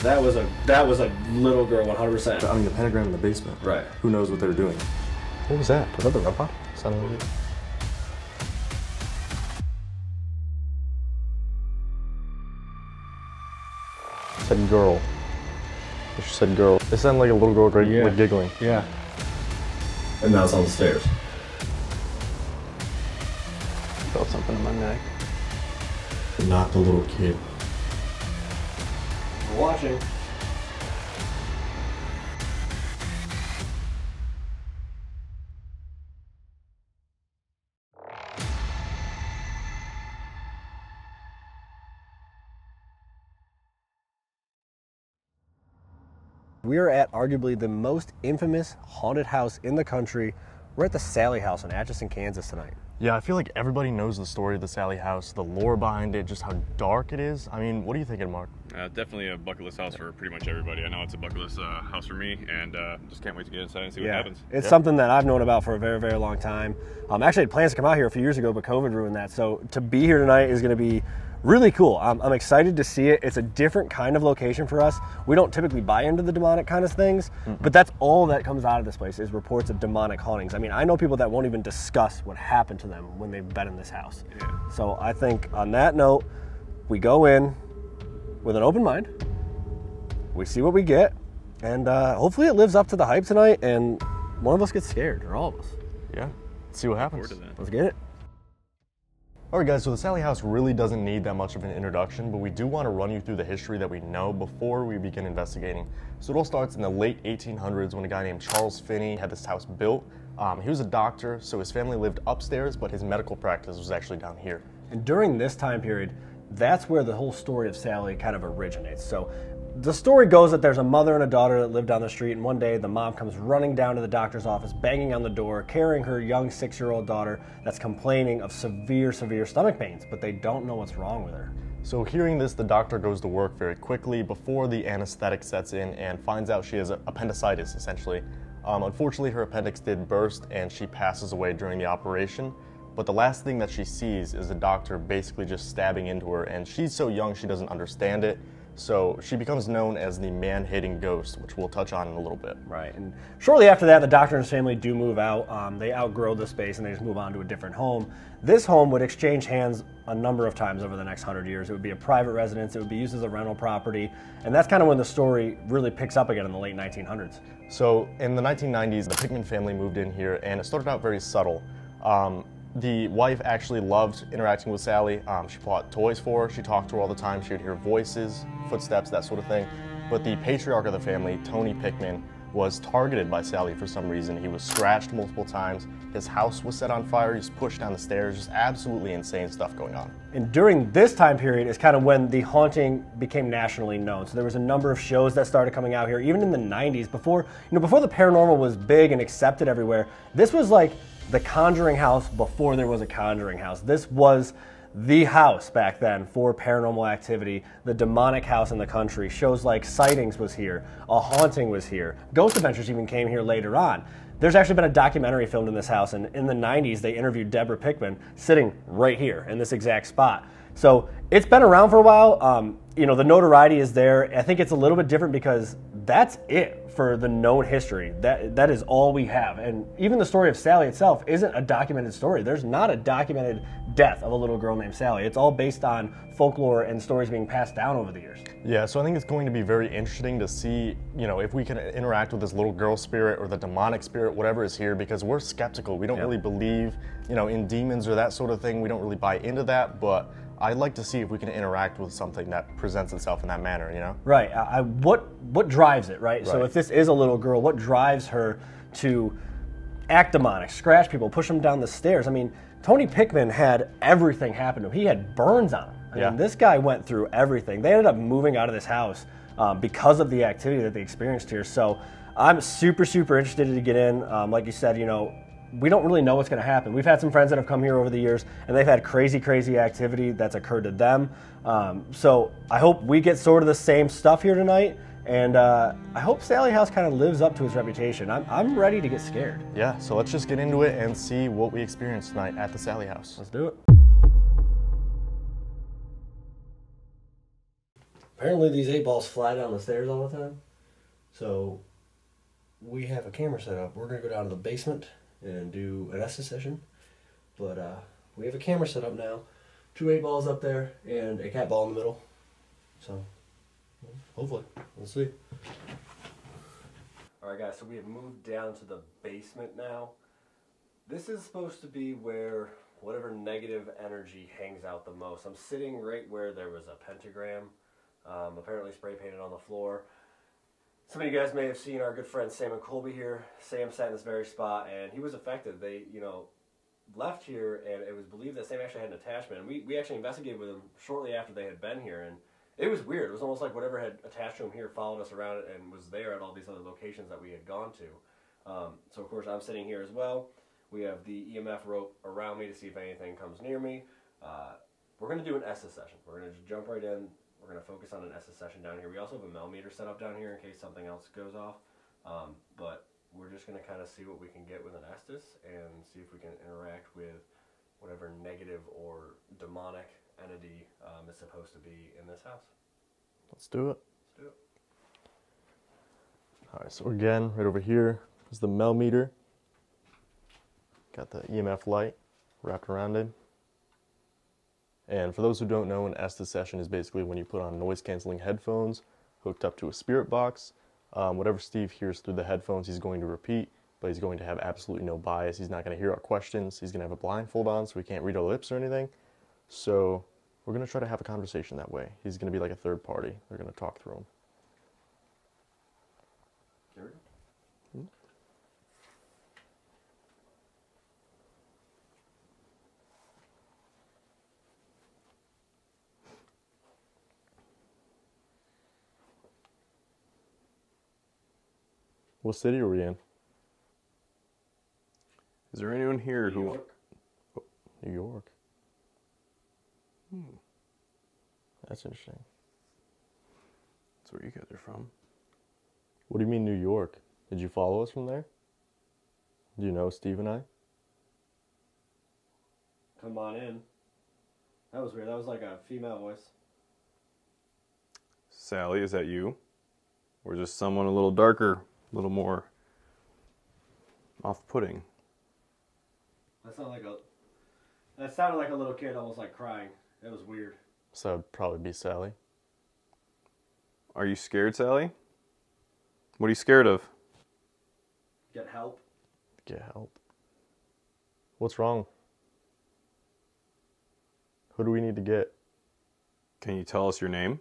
That was a little girl, 100%. I mean, the pentagram in the basement. Right. Who knows what they're doing? What was that? Was that the robot? Sounded like it. Said girl. She said girl. It sounded like a little girl like giggling. Yeah. And now it's on the stairs. Felt something in my neck. Not the little kid. We're watching. We are at arguably the most infamous haunted house in the country. We're at the Sallie house in Atchison, Kansas tonight. Yeah, I feel like everybody knows the story of the Sallie house, the lore behind it, just how dark it is. I mean, what are you thinking, Mark? Definitely a bucket list house for pretty much everybody. I know it's a bucket list house for me, and just can't wait to get inside and see what happens. It's something that I've known about for a very, very long time. Actually, I had plans to come out here a few years ago, but COVID ruined that. So to be here tonight is going to be really cool. I'm excited to see it. It's a different kind of location for us. We don't typically buy into the demonic kind of things, but that's all that comes out of this place is reports of demonic hauntings. I mean, I know people that won't even discuss what happened to them when they've been in this house. Yeah. So I think on that note, we go in with an open mind. We see what we get, and hopefully it lives up to the hype tonight, and one of us gets scared, or all of us. Yeah, let's see what happens. Let's get it. Alright guys, so the Sallie house really doesn't need that much of an introduction, but we do want to run you through the history that we know before we begin investigating. So it all starts in the late 1800s when a guy named Charles Finney had this house built. He was a doctor, so his family lived upstairs, but his medical practice was actually down here. And during this time period, that's where the whole story of Sallie kind of originates. So the story goes that there's a mother and a daughter that live down the street, and one day the mom comes running down to the doctor's office, banging on the door, carrying her young 6-year-old daughter that's complaining of severe, severe stomach pains, but they don't know what's wrong with her. So hearing this, the doctor goes to work very quickly before the anesthetic sets in and finds out she has appendicitis, essentially. Unfortunately, her appendix did burst and she passes away during the operation. But the last thing that she sees is the doctor basically just stabbing into her, and she's so young she doesn't understand it. So she becomes known as the man-hating ghost, which we'll touch on in a little bit. Right, and shortly after that, the doctor and his family do move out. They outgrow the space and they just move on to a different home. This home would exchange hands a number of times over the next 100 years. It would be a private residence, it would be used as a rental property, and that's kind of when the story really picks up again in the late 1900s. So in the 1990s, the Pickman family moved in here, and it started out very subtle. The wife actually loved interacting with Sallie. She bought toys for her, she talked to her all the time, she would hear voices, footsteps, that sort of thing. But the patriarch of the family, Tony Pickman, was targeted by Sallie for some reason. He was scratched multiple times, his house was set on fire, he was pushed down the stairs, just absolutely insane stuff going on. And during this time period is kind of when the haunting became nationally known. So there was a number of shows that started coming out here, even in the 90s, before the paranormal was big and accepted everywhere. This was like the Conjuring house before there was a Conjuring house. This was the house back then for paranormal activity, the demonic house in the country. Shows like Sightings was here, A Haunting was here, Ghost Adventures even came here later on. There's actually been a documentary filmed in this house, and in the 90s they interviewed Deborah Pickman sitting right here in this exact spot. So it's been around for a while. The notoriety is there. I think it's a little bit different because that's it for the known history. That is all we have. And even the story of Sallie itself isn't a documented story. There's not a documented death of a little girl named Sallie. It's all based on folklore and stories being passed down over the years. Yeah, so I think it's going to be very interesting to see, if we can interact with this little girl spirit or the demonic spirit, whatever is here, because we're skeptical. We don't really believe, in demons or that sort of thing. We don't really buy into that, but I'd like to see if we can interact with something that presents itself in that manner, Right. What drives it, right? So if this is a little girl, what drives her to act demonic, scratch people, push them down the stairs? I mean, Tony Pickman had everything happen to him. He had burns on him. I mean, this guy went through everything. They ended up moving out of this house because of the activity that they experienced here. So I'm super, super interested to get in. Like you said, we don't really know what's going to happen. We've had some friends that have come here over the years, and they've had crazy, crazy activity that's occurred to them. So I hope we get sort of the same stuff here tonight, and I hope Sallie House kind of lives up to its reputation. I'm ready to get scared. Yeah, so let's just get into it and see what we experience tonight at the Sallie House. Let's do it. Apparently these 8 balls fly down the stairs all the time. So we have a camera set up. We're going to go down to the basement and do an Estes session. But we have a camera set up now. 2 8 balls up there and a cat ball in the middle. So hopefully, we'll see. Alright guys, so we have moved down to the basement now. This is supposed to be where whatever negative energy hangs out the most. I'm sitting right where there was a pentagram, apparently spray painted on the floor. Some of you guys may have seen our good friend Sam and Colby here. Sam sat in this very spot and he was affected. They, left here and it was believed that Sam actually had an attachment. And we actually investigated with him shortly after they had been here, and it was weird. It was almost like whatever had attached to him here followed us around and was there at all these other locations that we had gone to. So of course I'm sitting here as well. We have the EMF rope around me to see if anything comes near me. We're going to do an Estes session. We're going to just jump right in. We're going to focus on an Estes session down here. We also have a millimeter set up down here in case something else goes off. But we're just going to kind of see what we can get with an Estes and see if we can interact with whatever negative or demonic entity is supposed to be in this house. Let's do it. Let's do it. All right, so again, right over here is the millimeter. Got the EMF light wrapped around it. And for those who don't know, an Estes session is basically when you put on noise-canceling headphones hooked up to a spirit box. Whatever Steve hears through the headphones, he's going to repeat, but he's going to have absolutely no bias. He's not going to hear our questions. He's going to have a blindfold on, so we can't read our lips or anything. So we're going to try to have a conversation that way. He's going to be like a third party. They're going to talk through him. Here we go. What city are we in? Is there anyone here New York. New York. That's interesting. That's where you guys are from. What do you mean New York? Did you follow us from there? Do you know Steve and I? Come on in. That was weird. That was like a female voice. Sallie, is that you? Or just someone a little darker, a little more off-putting? That sounded like a little kid almost like crying. It was weird. So that would probably be Sallie. Are you scared, Sallie? What are you scared of? Get help. Get help. What's wrong? Who do we need to get? Can you tell us your name?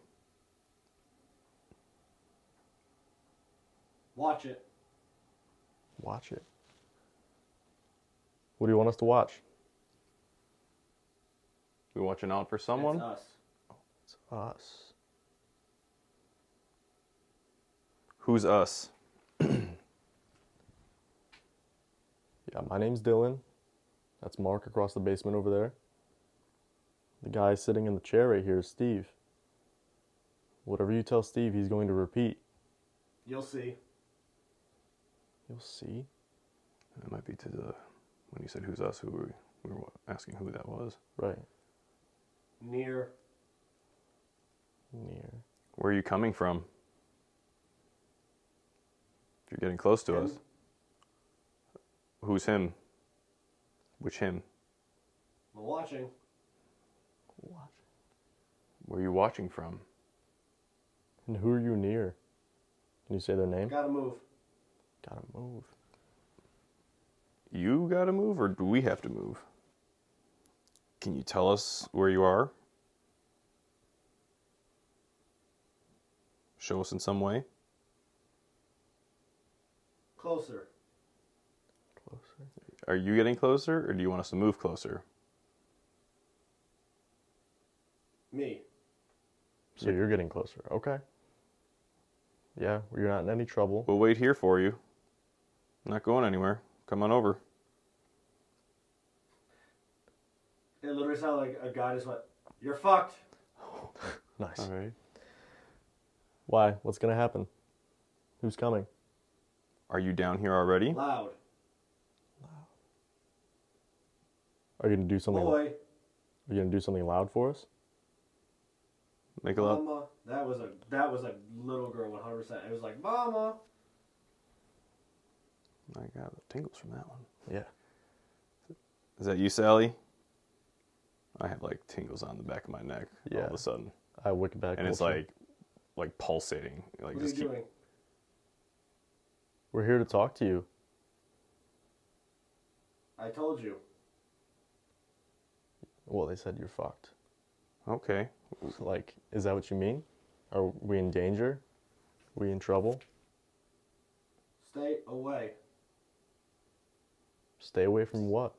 Watch it. Watch it. What do you want us to watch? We watching out for someone? It's us. It's us. Who's us? Yeah, my name's Dylan. That's Mark across the basement over there. The guy sitting in the chair right here is Steve. Whatever you tell Steve, he's going to repeat. You'll see. You'll see. That might be to the, when you said who's us, who we were asking who that was. Right. Near. Where are you coming from? If you're getting close to Him. us. Who's him? Which him? I'm watching. Watch. Where are you watching from? And who are you near? Can you say their name? Gotta move. Gotta move. You gotta move, or do we have to move? Can you tell us where you are? Show us in some way? Closer. Closer. Are you getting closer, or do you want us to move closer? Me. So you're getting closer. Okay. Yeah, you're not in any trouble. We'll wait here for you. I'm not going anywhere. Come on over. It literally sounded like a guy just went, "You're fucked." Nice. All right. Why? What's gonna happen? Who's coming? Are you down here already? Loud. Are you gonna do something? Boy. Are you gonna do something loud for us? Make a lot. Mama. That was a little girl 100%. It was like, Mama. I got the tingles from that one. Yeah. Is that you, Sally? I have like tingles on the back of my neck all Yeah. of a sudden. I wicked back. And it's like pulsating. Like What are you just keep, doing? We're here to talk to you. I told you. Well, they said you're fucked. okay. Like, is that what you mean? Are we in danger? We in trouble? Stay away. Stay away from what?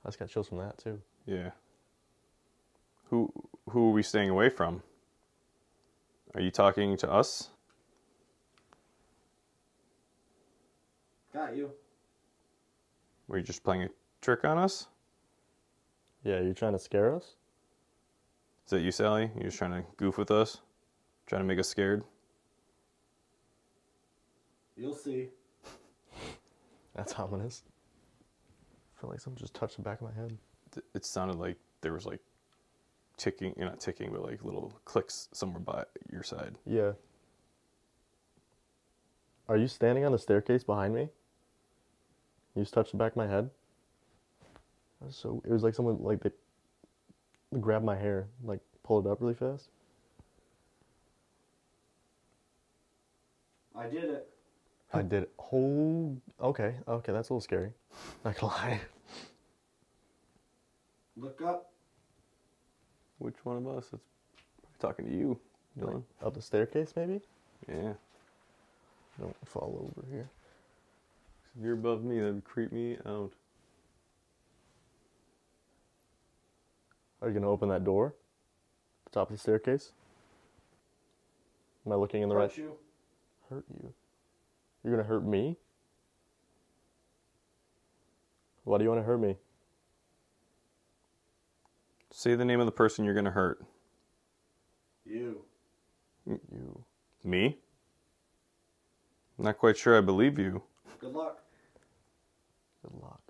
I just got chills from that too. Yeah. Who are we staying away from? Are you talking to us? Got you. Were you just playing a trick on us? Yeah, you're trying to scare us? Is that you, Sally? You just trying to goof with us? Trying to make us scared? You'll see. That's ominous. I feel like something just touched the back of my head. It sounded like there was like ticking, not ticking, but like little clicks somewhere by your side. Yeah. Are you standing on the staircase behind me? You just touched the back of my head? So it was like someone like they grabbed my hair, like pulled it up really fast. I did it. I did. Okay, that's a little scary. Not gonna lie. Look up. Which one of us? It's talking to you, Dylan. Like, up the staircase, maybe? Yeah. Don't fall over here. If you're above me, that would creep me out. Are you gonna open that door? The top of the staircase? Am I looking in the right? Hurt you. Hurt you? You're gonna hurt me? Why do you want to hurt me? Say the name of the person you're gonna hurt. You. You. Me? I'm not quite sure I believe you. Good luck. Good luck.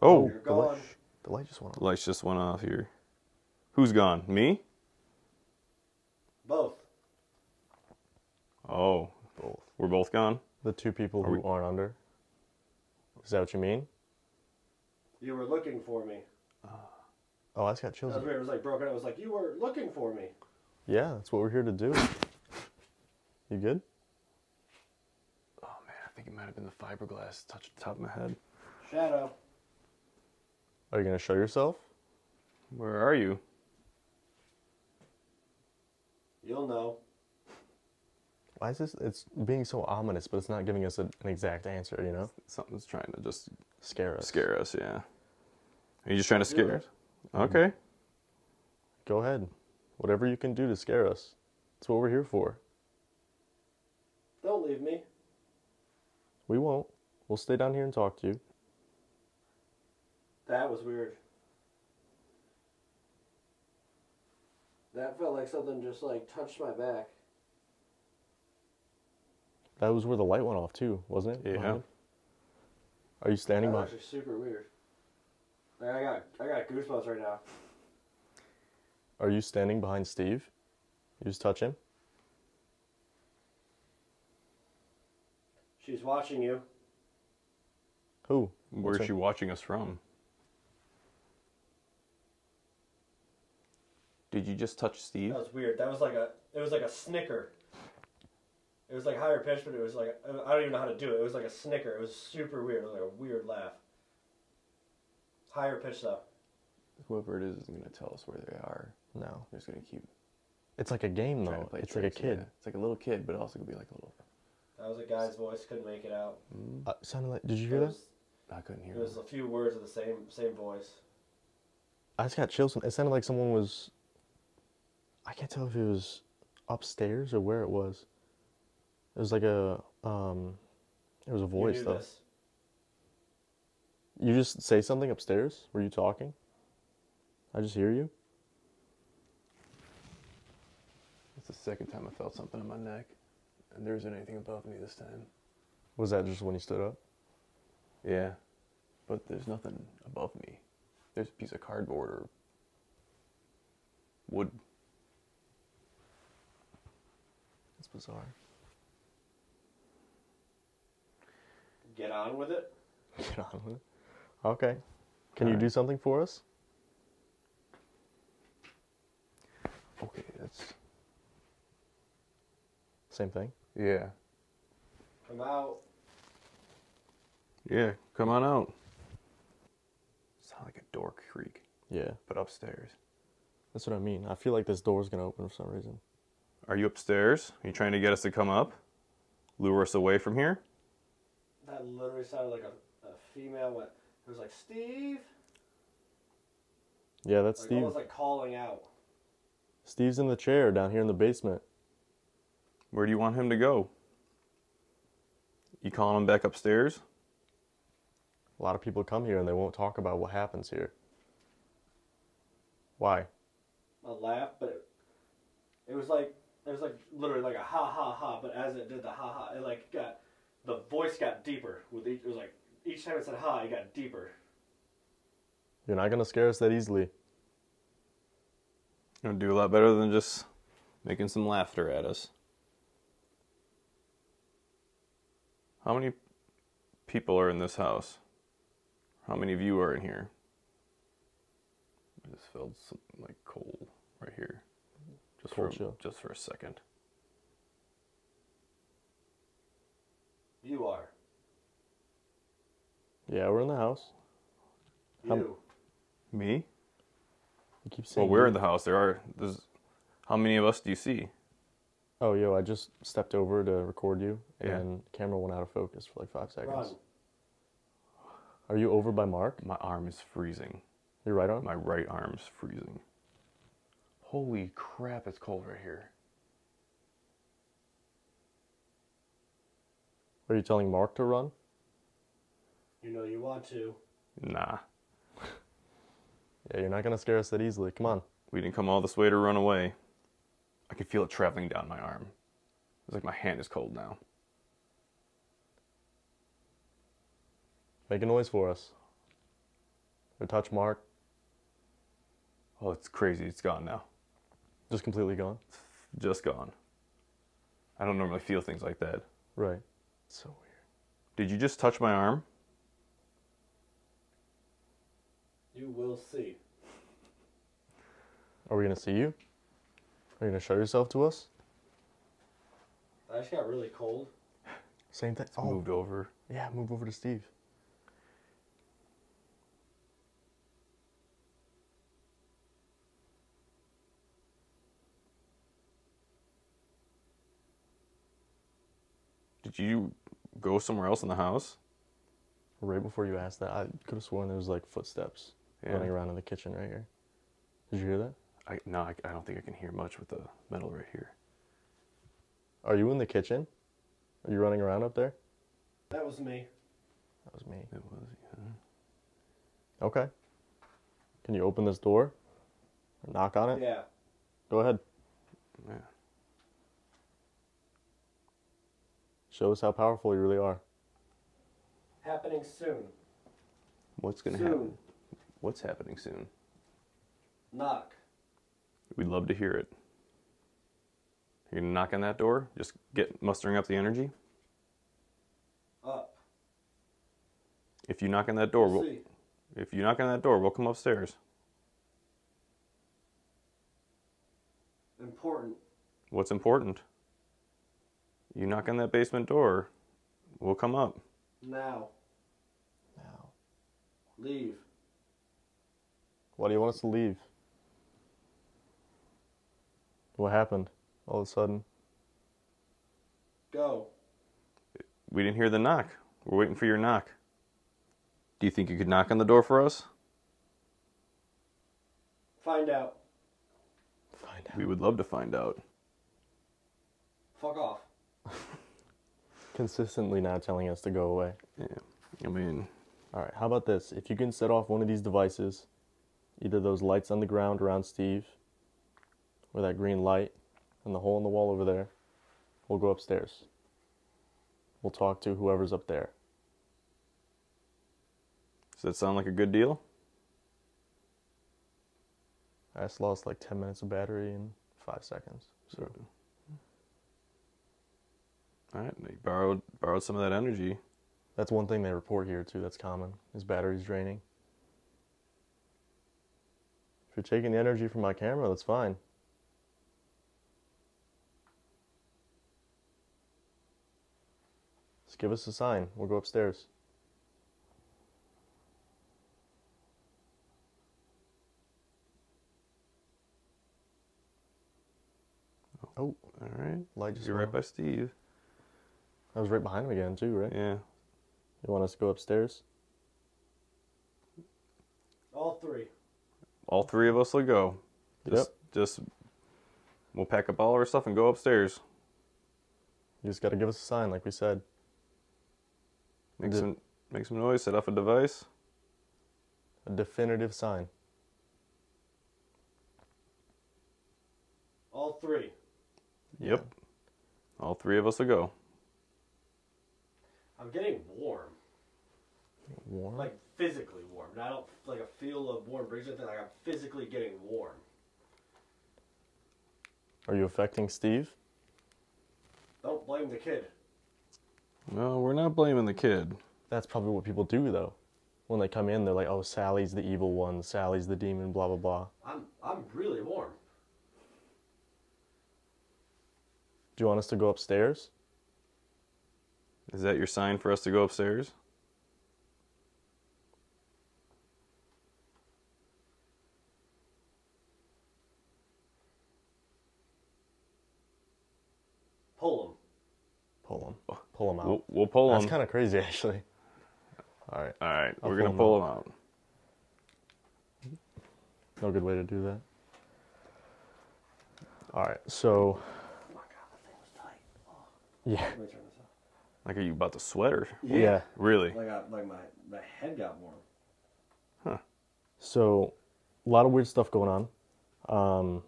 Oh, You're gone. The light just went the off. lights just went off here. Who's gone? Me? Both. Oh, Both. we're both gone? The two people Are who we- aren't under. Is that what you mean? You were looking for me. Oh, I just got chills. That was weird. It was like broken. It was like, you were looking for me. Yeah, that's what we're here to do. You good? Oh man, I think it might have been the fiberglass touched the top of my head. Shadow. Are you gonna show yourself? Where are you? You'll know. Why is this? It's being so ominous, but it's not giving us an exact answer. You know, Something's trying to just scare us. scare us, yeah. Are you just trying to Do scare it. us? Okay. Go ahead. Whatever you can do to scare us. That's what we're here for. Don't leave me. We won't. We'll stay down here and talk to you. That was weird. That felt like something just like touched my back. That was where the light went off too, wasn't it? Yeah. Behind? Are you standing That was by? actually super weird. Like, I got goosebumps right now. Are you standing behind Steve? You just touch him. She's watching you. Who? Where's What's she her- watching us from? Did you just touch Steve? That was weird. It was like a snicker. It was like higher pitched, but it was like, I don't even know how to do it. It was like a snicker. It was super weird. It was like a weird laugh. Higher pitched though. Whoever it is isn't going to tell us where they are. No. They're just going to keep It's like a game trying to though. play It's like a tricks, kid. yeah. It's like a little kid, but it also could be like a little... That was a guy's voice. Couldn't make it out. Sounded like. Did you hear It that? was, I couldn't hear it was him. a few words of the same voice. I just got chills. It sounded like someone was. I can't tell if it was upstairs or where it was. It was like a. It was a voice you knew though. this. You just say something upstairs? Were you talking? I just hear you? It's the second time I felt something on my neck, and there isn't anything above me this time. Was that just when you stood up? Yeah, but there's nothing above me. there's a piece of cardboard or wood. It's bizarre. Get on with it. Get on with it. Okay. Can you do something for us? Okay, that's... Same thing. Yeah. Come out. Yeah, come on out. Sound like a door creak, Yeah. but upstairs. That's what I mean. I feel like this door's gonna open for some reason. Are you upstairs? Are you trying to get us to come up? Lure us away from here? That literally sounded like a female went. It was like, Steve. Yeah, that's Like Steve. almost like calling out. Steve's in the chair down here in the basement. Where do you want him to go? You calling him back upstairs? A lot of people come here and they won't talk about what happens here. Why? A laugh, but it was like literally like a ha ha ha. But as it did the ha ha, it like got the voice got deeper with each. It was like each time it said ha, it got deeper. You're not gonna scare us that easily. You're gonna do a lot better than just making some laughter at us. How many people are in this house? How many of you are in here? I just felt some, like cold right here. Just Cold for chill. just for a second. You are. Yeah, we're in the house. You. Me? You keep saying Well, we're you. in the house. There's how many of us do you see? Oh, yo, I just stepped over to record you, Yeah. and camera went out of focus for like 5 seconds. Run. Are you over by Mark? My arm is freezing. Your right arm? My right arm's freezing. Holy crap, it's cold right here. Are you telling Mark to run? You know you want to. Nah, Yeah, you're not gonna scare us that easily. Come on. we didn't come all this way to run away. I can feel it traveling down my arm. It's like my hand is cold now. Make a noise for us. Or touch Mark. Oh, it's crazy. It's gone now. Just completely gone. Just gone. I don't normally feel things like that. Right. So weird. Did you just touch my arm? You will see. Are we gonna see you? Are you gonna show yourself to us? I just got really cold. Same thing. It's moved over. Yeah, move over to Steve. Did you go somewhere else in the house? Right before you asked that, I could have sworn there was like footsteps Yeah. running around in the kitchen right here. Did you hear that? I don't think I can hear much with the metal right here. Are you in the kitchen? Are you running around up there? That was me. That was me. It was, yeah. Okay. Can you open this door? Or knock on it? Yeah. Go ahead. Yeah. Show us how powerful you really are. Happening soon. What's gonna Soon. happen? What's happening soon? Knock. We'd love to hear it. You're gonna knock on that door? Just get mustering up the energy? Up. If you knock on that door, We'll we'll, see. if you knock on that door, we'll come upstairs. Important. What's important? You knock on that basement door, we'll come up. Now. Now. Leave. Why do you want us to leave? What happened all of a sudden? Go. We didn't hear the knock. We're waiting for your knock. Do you think you could knock on the door for us? Find out. Find out. We would love to find out. Fuck off. Consistently not telling us to go away. Yeah. I mean, All right, how about this? If you can set off one of these devices, either those lights on the ground around Steve, or that green light, and the hole in the wall over there, we'll go upstairs. We'll talk to whoever's up there. does that sound like a good deal? I just lost like 10 minutes of battery in 5 seconds. So. All right, you borrowed some of that energy. That's one thing they report here too. That's common. Is batteries draining. If you're taking the energy from my camera, that's fine. Just give us a sign. We'll go upstairs. Oh, All right. light just You're went right by Steve. I was right behind him again too, right? Yeah. You want us to go upstairs? All three. All three of us will go. Just we'll pack up all our stuff and go upstairs. You just got to give us a sign, like we said. Make some noise. Set off a device. A definitive sign. All three. Yep. All three of us will go. I'm getting warm. Warm? Like physically warm. I don't like a feel of warm breeze or anything. Like I'm physically getting warm. Are you affecting Steve? Don't blame the kid. No, we're not blaming the kid. That's probably what people do though. When they come in, they're like, "Oh, Sally's the evil one. Sally's the demon." Blah blah blah. I'm really warm. Do you want us to go upstairs? Is that your sign for us to go upstairs? Pull him. Pull him out. We'll pull him. That's kind of crazy, actually. All right. All right, I'll we're gonna pull him out. No good way to do that. All right. So. Oh my god, that thing was tight. Oh. Yeah. Let me turn this off. Like, are you about to sweat or? Yeah. Really? Like my head got warm. Huh. So, a lot of weird stuff going on.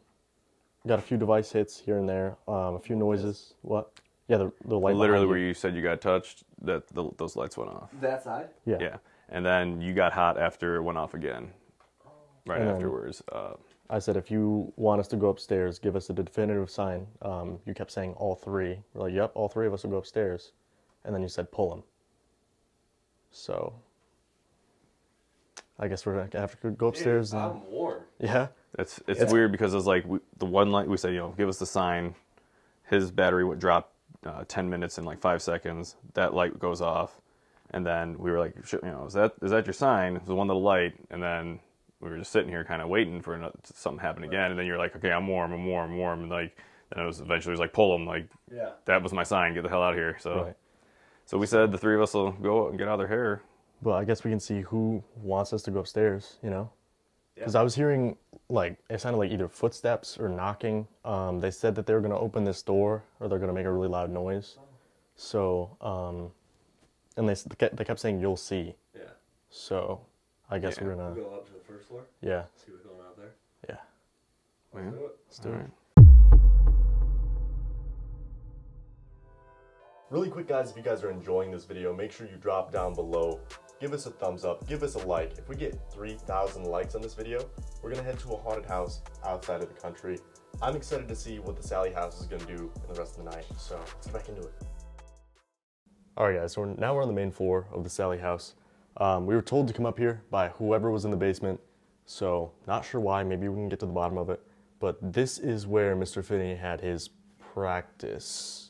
Got a few device hits here and there. A few noises. What? Yeah, the light. Literally, behind where you said you got touched, those lights went off. That side? you. Yeah, and then you got hot after it went off again. Right And then- afterwards. I said, if you want us to go upstairs, give us a definitive sign. You kept saying all three. We're like, yep, all three of us will go upstairs. And then you said, pull him. So, I guess we're going to have to go upstairs. Dude, and, I'm warm. yeah. It's weird because it's like the one light we said, give us the sign. His battery would drop 10 minutes in like 5 seconds. That light goes off, and then we were like, is that your sign? It was one little light, and then we were just sitting here kind of waiting for something to happen again, and then you're like, okay, I'm warm, and like then it was eventually like pull him, like that was my sign, get the hell out of here. So Right. so we said the three of us will go and get out of their hair. But I guess we can see who wants us to go upstairs, Because I was hearing, it sounded like either footsteps or knocking. They said that they were going to open this door or they're going to make a really loud noise. So, and they kept saying, you'll see. Yeah. So, I guess Yeah. we're going to, Go up to the first floor. yeah, See what's going on out there. yeah. Let's do it. Let's do All it. right. Really quick, guys, if you guys are enjoying this video, make sure you drop down below. Give us a thumbs up, give us a like. If we get 3,000 likes on this video, we're gonna head to a haunted house outside of the country. I'm excited to see what the Sallie house is gonna do in the rest of the night, so let's get back into it. All right, guys, so now we're on the main floor of the Sallie house. We were told to come up here by whoever was in the basement, so not sure why, maybe we can get to the bottom of it. But this is where Mr. Finney had his practice.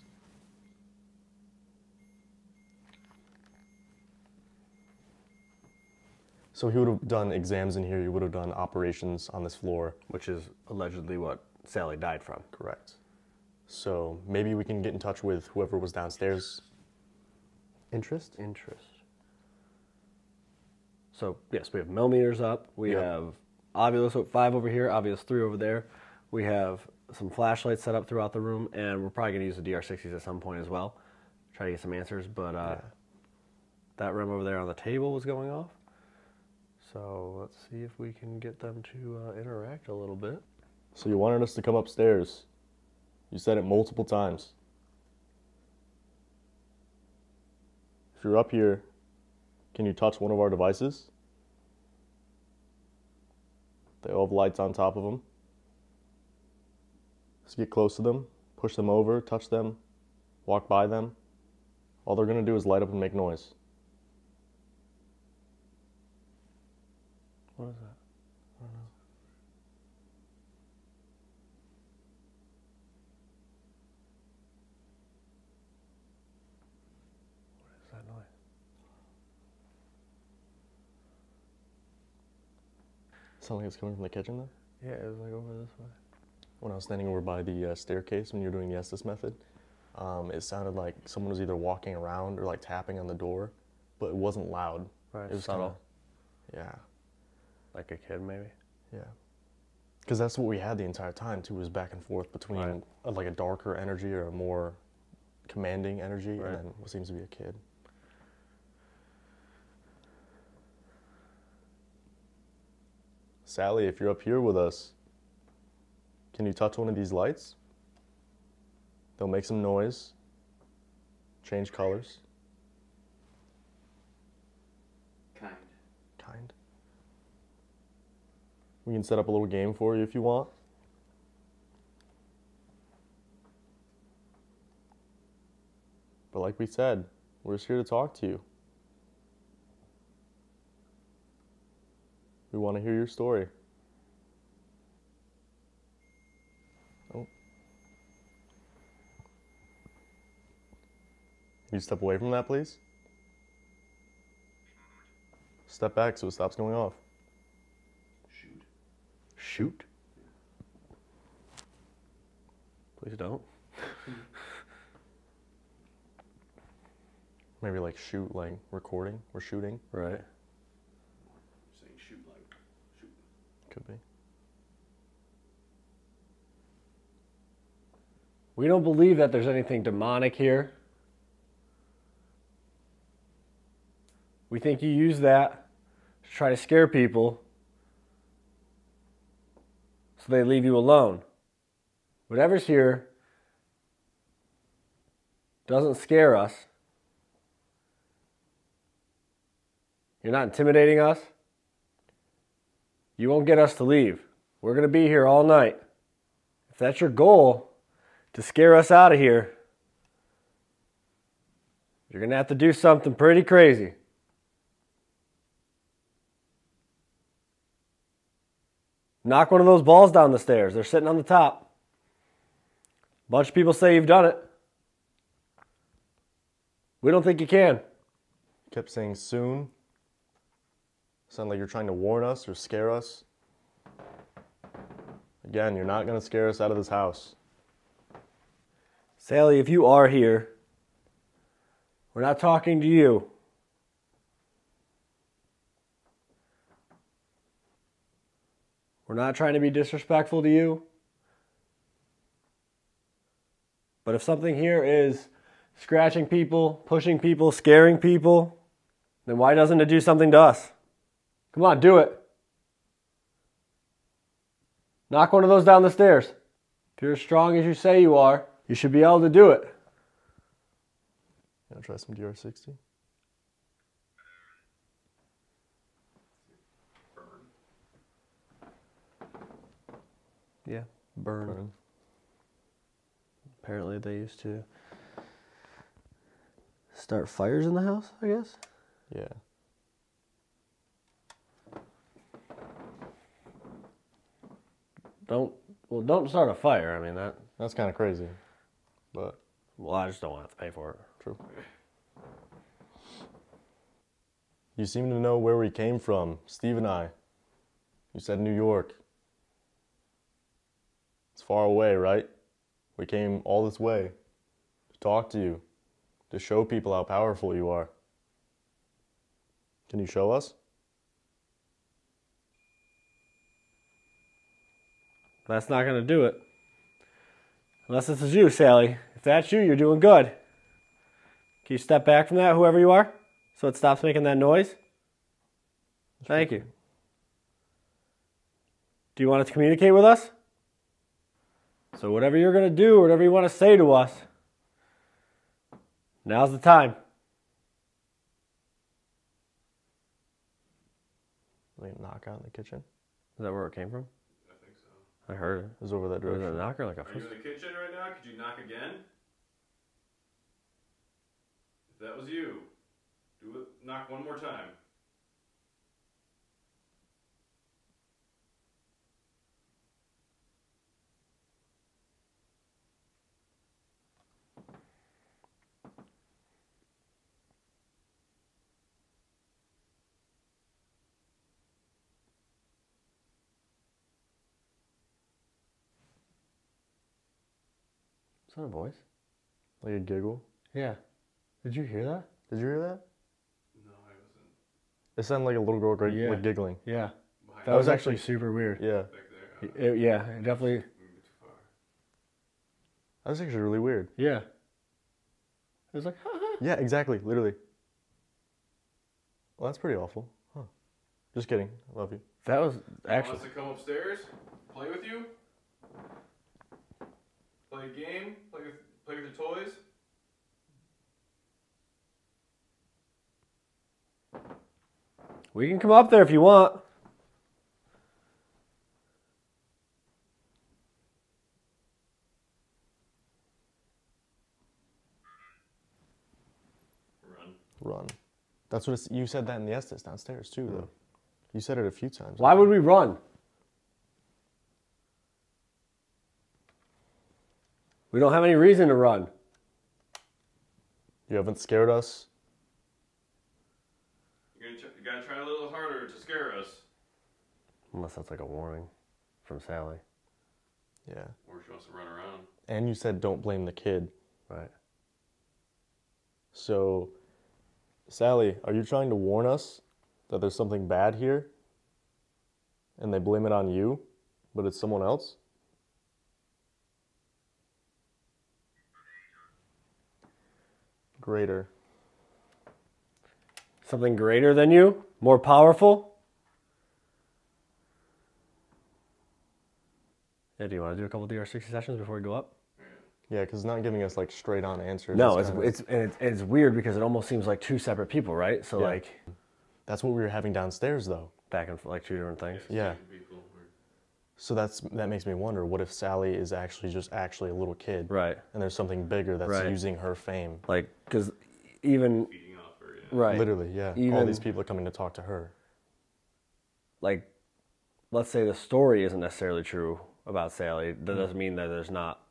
So he would have done exams in here, he would have done operations on this floor. Which is allegedly what Sallie died from. Correct. So maybe we can get in touch with whoever was downstairs. Interest? So, yes, we have millimeters up. We Yeah. have Ovilus 5 over here, Ovilus 3 over there. We have some flashlights set up throughout the room, and we're probably going to use the DR60s at some point as well. Try to get some answers, but that room over there on the table was going off. So let's see if we can get them to interact a little bit. So you wanted us to come upstairs. You said it multiple times. If you're up here, can you touch one of our devices? They all have lights on top of them. Just get close to them, push them over, touch them, walk by them. All they're going to do is light up and make noise. What is that? I don't know. What is that noise? Sounds like it's coming from the kitchen though? Yeah, it was like over this way. When I was standing over by the staircase when you were doing the Estes method, it sounded like someone was either walking around or like tapping on the door, but it wasn't loud. Right, It was subtle. Kinda, Like a kid, maybe? yeah. Because that's what we had the entire time too, was back and forth between Right. like a darker energy or a more commanding energy, Right. and then what seems to be a kid. Sallie, if you're up here with us, can you touch one of these lights? They'll make some noise, change colors. Kind. We can set up a little game for you if you want. But like we said, we're just here to talk to you. We want to hear your story. Oh. Can you step away from that, please? Step back so it stops going off. Shoot? Please don't. Maybe like shoot, like recording or shooting. Right. Saying shoot like shoot. Could be. We don't believe that there's anything demonic here. We think you use that to try to scare people so they leave you alone. Whatever's here doesn't scare us. You're not intimidating us. You won't get us to leave. We're going to be here all night. If that's your goal, to scare us out of here, you're going to have to do something pretty crazy. Knock one of those balls down the stairs. They're sitting on the top. A bunch of people say you've done it. We don't think you can. Kept saying soon. Sound like you're trying to warn us or scare us. Again, you're not going to scare us out of this house. Sallie, if you are here, we're not talking to you. We're not trying to be disrespectful to you. But if something here is scratching people, pushing people, scaring people, then why doesn't it do something to us? Come on, do it. Knock one of those down the stairs. If you're as strong as you say you are, you should be able to do it. You want to try some DR60? Yeah, burn. Apparently they used to start fires in the house, I guess. Yeah. Don't start a fire. I mean, That's kind of crazy. But well, I just don't want to have to pay for it. true. You seem to know where we came from, Steve and I. You said New York. It's far away, right? We came all this way to talk to you, to show people how powerful you are. Can you show us? That's not going to do it. Unless this is you, Sallie. If that's you, you're doing good. Can you step back from that, whoever you are, so it stops making that noise? Thank you. Do you want to communicate with us? So whatever you're going to do, whatever you want to say to us, now's the time. Like a knockout in the kitchen. Is that where it came from? I think so. I heard it. It was over that There was direction. a knocker like a Are you in the kitchen right now? Could you knock again? If that was you, do it. Knock one more time. Is that a voice? Like a giggle. Yeah. Did you hear that? Did you hear that? No, I wasn't. It sounded like a little girl Yeah. like giggling. Yeah. Behind That I was was actually actually- super weird. Yeah. back there. Yeah, it definitely. Maybe too far. That was actually really weird. Yeah. It was like, ha ha. Yeah, exactly. Literally. Well, that's pretty awful. Huh. Just kidding. I love you. That was Want actually. us to come upstairs? Play with you? Play a game? Play with your toys? We can come up there if you want. Run. Run. That's what you said that in the Estes downstairs too, though. You said it a few times. Why would we run? We don't have any reason to run. You haven't scared us. You gotta try a little harder to scare us. Unless that's like a warning from Sally. Yeah. Or she wants to run around. And you said don't blame the kid. Right. So, Sally, are you trying to warn us that there's something bad here? And they blame it on you, but it's someone else? Greater. Something greater than you? More powerful? Yeah, do you want to do a couple DR60 sessions before we go up? Yeah, because it's not giving us like straight on answers. No, kinda- it's weird because it almost seems like two separate people, right? So Yeah. like That's what we were having downstairs, though. back and forth, like two different things. Yeah. People or- So that makes me wonder, what if Sally is actually a little kid? Right. And there's something bigger that's Right. using her fame. Like, because even feeding off her, yeah. right, Literally, yeah. All Even- these people are coming to talk to her. like, let's say the story isn't necessarily true about Sally. That doesn't mean that there's not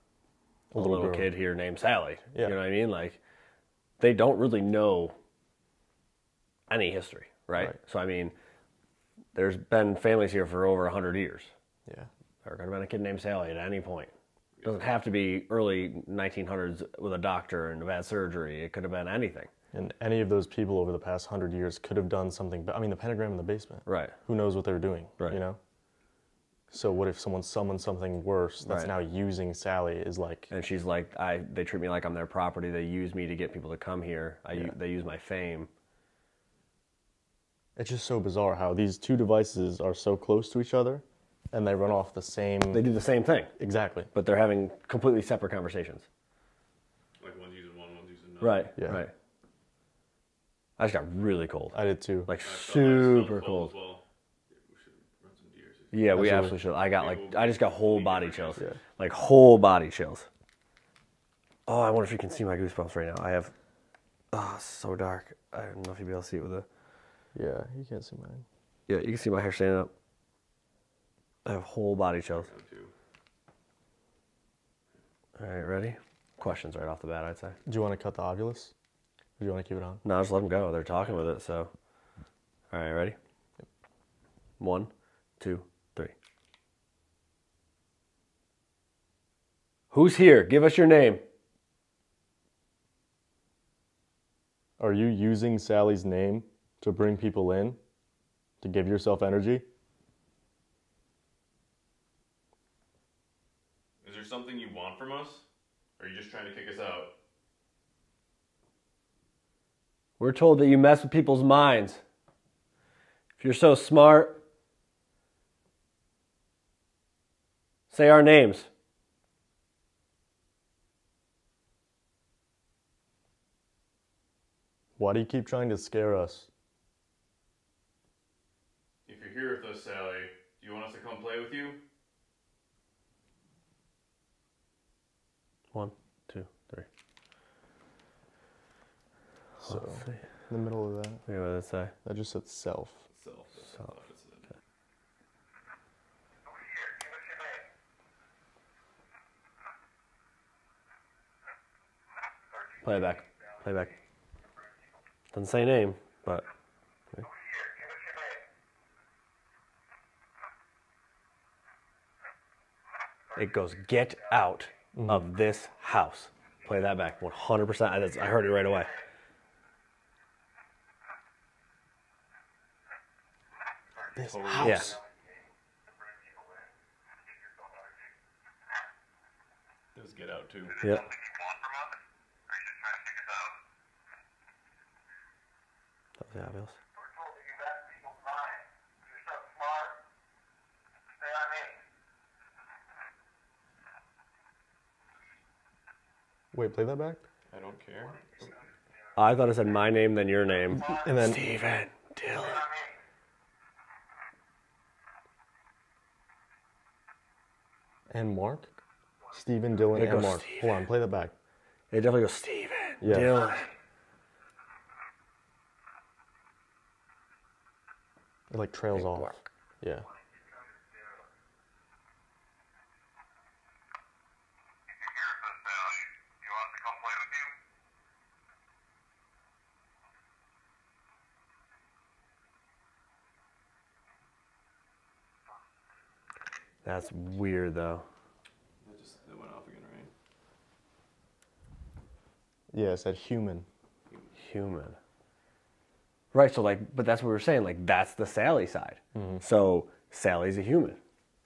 a little girl. kid here named Sally. Yeah. You know what I mean? Like, they don't really know any history, right? Right. So I mean, there's been families here for over 100 years. Yeah. There could have been a kid named Sally at any point. It doesn't have to be early 1900s with a doctor and a bad surgery. It could have been anything. And any of those people over the past 100 years could have done something. But I mean, the pentagram in the basement. Right. Who knows what they're doing? Right. You know. So what if someone summons something worse that's Right. now using Sally? Is like, And she's like, they treat me like I'm their property. They use me to get people to come here. They use my fame. it's just so bizarre how these two devices are so close to each other, and they run off the same. They do the same thing, Exactly. but they're having completely separate conversations. Like one's using one, one's using another. Right. Yeah. Right. I just got really cold. I did too. Like I felt super cold cold. as well. We should run some DRs. Yeah, we Absolutely. absolutely should. I got like, I just got whole body chills. Yeah. Like whole body chills. Oh, I wonder if you can see my goosebumps right now. I have, oh, it's so dark. I don't know if you'll be able to see it with the, Yeah, you can't see mine. yeah, you can see my hair standing up. I have whole body chills. Go to. All right, ready? Questions right off the bat, I'd say. Do you want to cut the ovulus? Or do you want to keep it on? No, just let them go. They're talking with it, so. All right, ready? 1, 2, 3. Who's here? Give us your name. Are you using Sally's name to bring people in? To give yourself energy? Is there something you want from us? Or are you just trying to kick us out? We're told that you mess with people's minds. If you're so smart, say our names. Why do you keep trying to scare us? If you're here with us, Sally, do you want us to come play with you? 1, 2, 3. So, Let's see. in the middle of that, Okay, what did it say? that just said self. Self. That's what I thought it said. Play it back. Play it back. Doesn't say name, but. Okay. It goes, get out of this house. Play that back 100%. I heard it right away. This Totally. house. Yeah. Does get out too. Yep. That was obvious. Wait, play that back? I don't care. I thought it said my name, then your name. And then Steven Dillon. and Mark? Stephen, Dylan, It and goes Mark. Steven. Hold on, play that back. It definitely goes Steven Yeah. Dillon. It like trails off. Mark. Yeah. That's weird though. That went off again, right? Yeah, it said human. Human. Right, so like, but that's what we were saying, like that's the Sallie side. So Sallie's a human,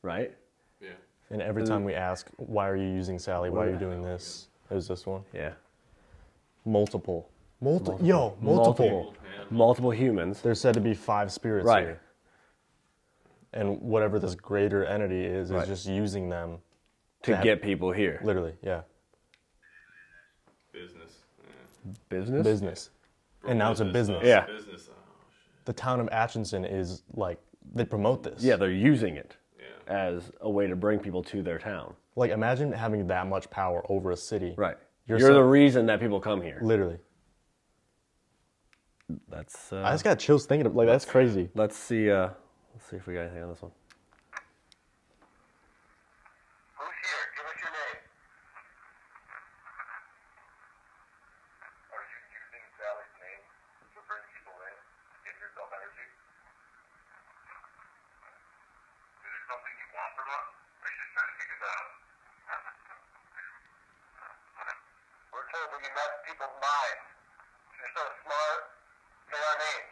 right? Yeah. And every time we ask, why are you using Sallie? Why are you doing this? Is this one? Yeah. Multiple. Multiple. Multiple humans. There's said to be 5 spirits Right. here. And whatever this greater entity is Right. just using them To have- get people here. literally, yeah. Business. Yeah. Business? Business. And now it's a business. Yeah. Business. Oh, shit. The town of Atchison is like, they promote this. Yeah, they're using it Yeah. as a way to bring people to their town. Like, imagine having that much power over a city. Right. You're You're so- the reason that people come here. Literally. That's I just got chills thinking of, like, that's crazy. let's see if we got anything on this one. Who's here? Give us your name. Are you using Sallie's name to bring people in? Give yourself energy? Is there something you want from us? Or are you just trying to figure this out? We're told that you mess people's minds. You're so smart. Say our name.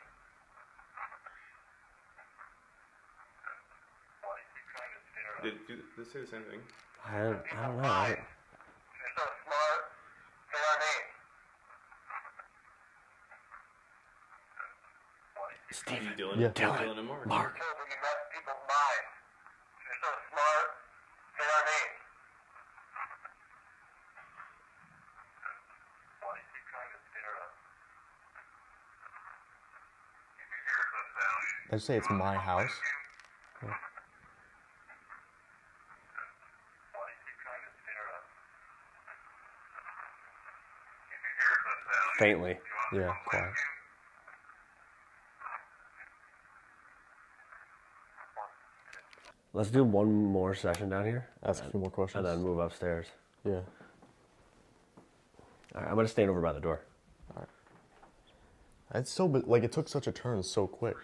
Why are you trying to stare at us? Did they say the same thing? I don't know. You're so smart. Say our name. Steven. Dylan. Yeah. Dylan and Mark. Mark. Told that you mess people's minds. You're so smart. Say our name. Why are you trying to stare at us? If you hear us, Sallie. They say it's my house. Why are you trying to stare at us? If you hear us, Sallie. Faintly. Yeah, quiet. Let's do one more session down here Ask a few more questions. and then move upstairs. Yeah. All right, I'm gonna stand over by the door. It's so, like, it took such a turn so quick.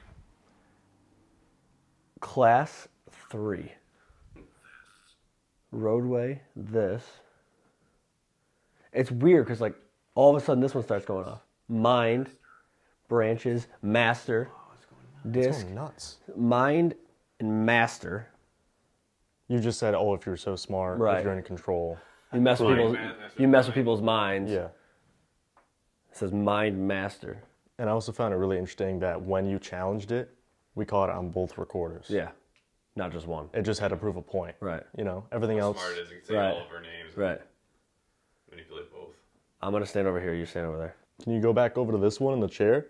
Class 3. Roadway, this. It's weird because, like, all of a sudden this one starts going off. Mind, branches, master, It's disc, going nuts. mind, and master. You just said, oh, if you're so smart, Right. if you're in control. You mess with Mind, people's, man, that's you mess mind. with people's minds. Yeah. It says mind master. And I also found it really interesting that when you challenged it, we caught it on both recorders. Yeah, not just one. It just had to prove a point. Right. You know, everything else. Smart as you can say Right. all of our names. and Right. Manipulate both. I'm gonna stand over here. You stand over there. Can you go back over to this one in the chair?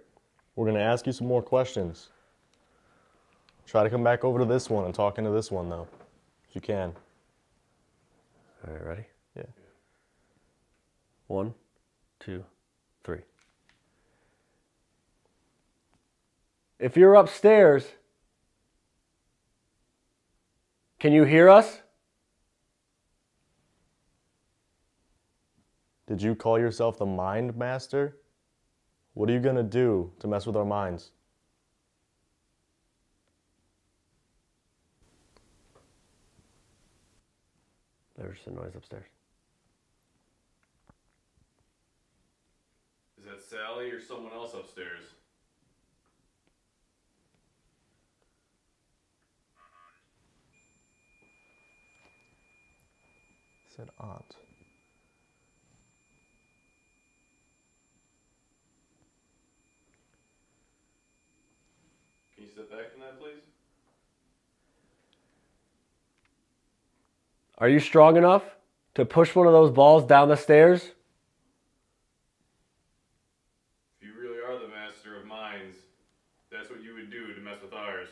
We're going to ask you some more questions. Try to come back over to this one and talk into this one, though, if you can. All right, ready? Yeah. 1, 2, 3. If you're upstairs, can you hear us? Did you call yourself the Mind Master? What are you gonna do to mess with our minds? There's a noise upstairs. Is that Sally or someone else upstairs? Said aunt. Can you step back from that, please? Are you strong enough to push one of those balls down the stairs? If you really are the master of minds, that's what you would do to mess with ours.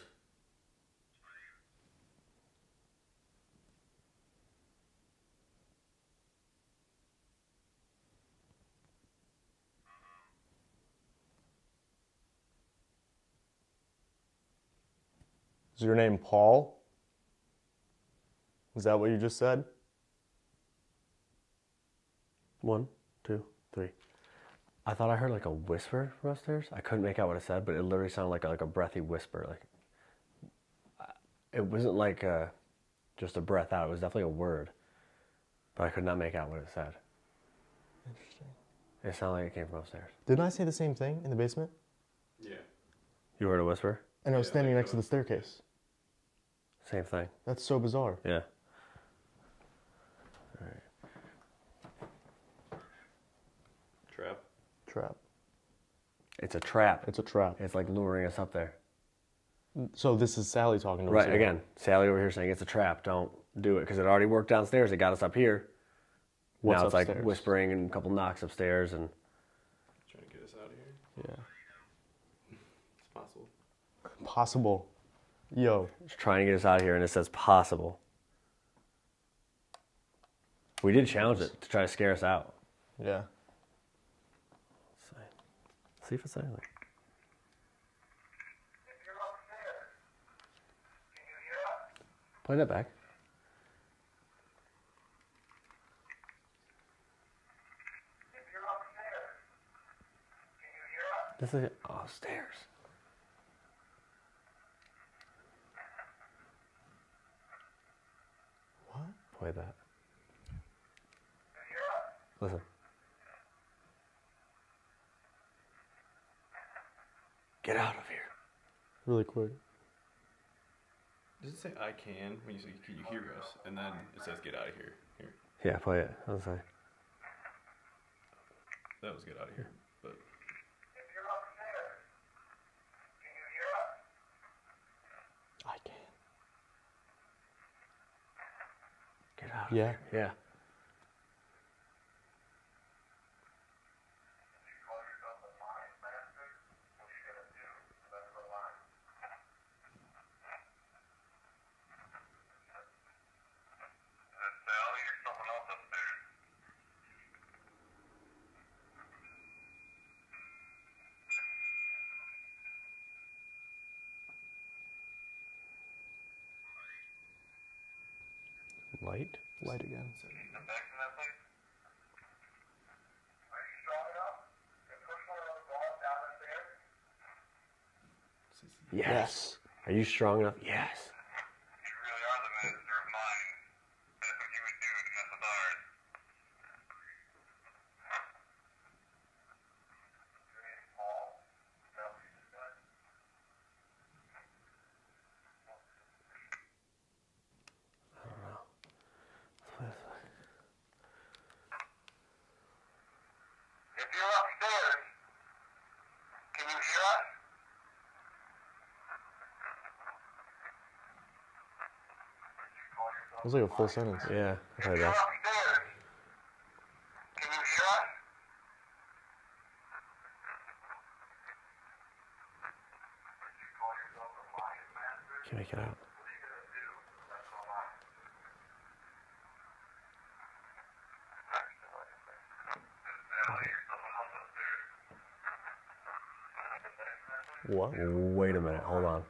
Is your name Paul? Is that what you just said? 1, 2, 3. I thought I heard like a whisper from upstairs. I couldn't make out what it said, but it literally sounded like a breathy whisper. Like it wasn't like just a breath out. It was definitely a word, but I could not make out what it said. Interesting. It sounded like it came from upstairs. Didn't I say the same thing in the basement? Yeah. You heard a whisper? And I was Yeah, standing like next to the staircase. Same thing. That's so bizarre. Yeah. Trap. Trap. It's a trap. It's a trap. It's like luring us up there. So this is Sally talking to us. Right, here. again, Sally over here saying it's a trap. Don't do it because it already worked downstairs. It got us up here. What's now it's upstairs? like whispering and a couple knocks upstairs and Trying to get us out of here. Yeah. It's possible. Possible. Yo. it's trying to get us out of here, and it says possible. We did challenge it to try to scare us out. Yeah. See if it's silent. If you're upstairs, can you hear us? Play that back. If you're upstairs, can you hear us? This is it. Oh, stairs. What? Play that. Can you hear us? Listen. Get out of here. Really quick. Does it say I can when you say can you hear us? And then it says get out of here. Here. Yeah, play it. I'll say. That was get out of here. But If you're upstairs, can you hear us? I can. Get out. Yeah. Yeah. If you call yourself a mind master, what are you gonna do to mess with our minds? Is that Sally or someone else upstairs? Light. Light again. Step back from that place. Are you strong enough to push one of those balls down the stairs? Yes. Are you strong enough? Yes. You really are the master of mind. That's what you would do to mess with ours. Your name's Paul. Is that what you just said? If you're upstairs, can you hear us? That was like a full sentence. Yeah. Play If you're that. upstairs, can you hear us? Can't make it out. What? Wait a minute, hold on.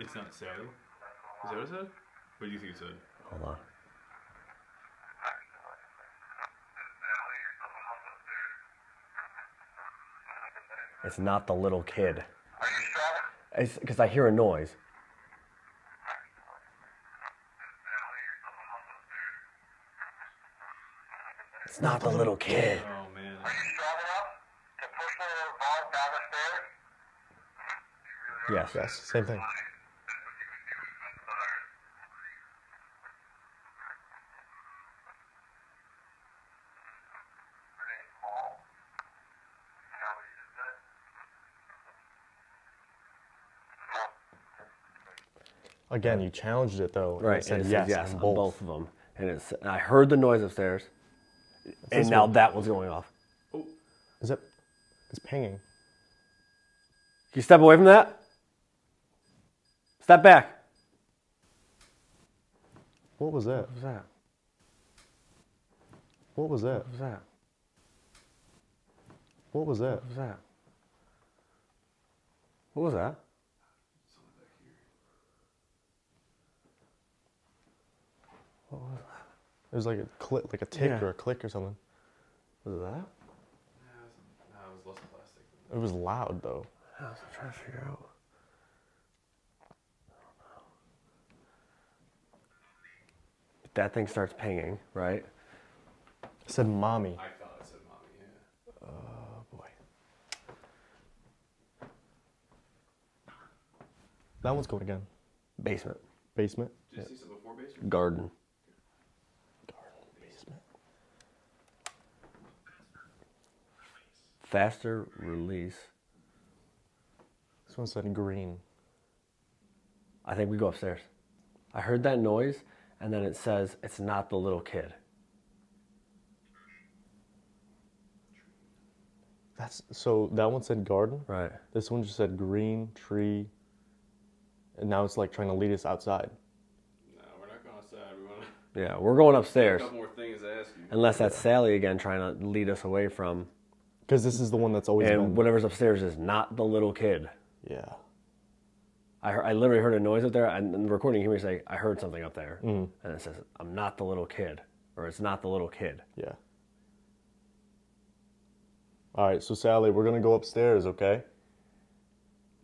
It's not Sallie? Is that what it said? What do you think it said? Hold on. It's not the little kid. Are you sure? It's because I hear a noise. It's not the little kid. Oh, man. Are you strong enough to push the ball down the stairs? Yes. Yes, same thing. Again, you challenged it though. And Right, it said and it yes, says yes on on both. both of them. And I heard the noise upstairs, and this now one? that one's going off. Is it? It's pinging. Can you step away from that? Step back. What was that? What was that? What was that? What was that? What was that? What was that? What was that? What was that? It was like a click, like a tick Yeah. or a click or something. Was it that? No, it was less plastic. It was loud though. I was trying to figure out. That thing starts pinging, right? It said mommy. I thought it said mommy, yeah. Oh boy. That one's going again. Basement. Basement. Did you see something before basement? Garden. Garden. Basement. Faster release. This one said green. I think we go upstairs. I heard that noise, and then it says it's not the little kid. So that one said garden. Right. This one just said green tree. And now it's like trying to lead us outside. No, we're not going outside. We want Yeah, we're going a upstairs. couple more things to ask you. Unless that's Sallie again trying to lead us away from. Because this is the one that's always And been. whatever's upstairs is not the little kid. Yeah. I literally heard a noise up there, and in the recording you hear me say, I heard something up there. And it says, I'm not the little kid. Or it's not the little kid. Yeah. All right, so Sallie, we're going to go upstairs, okay?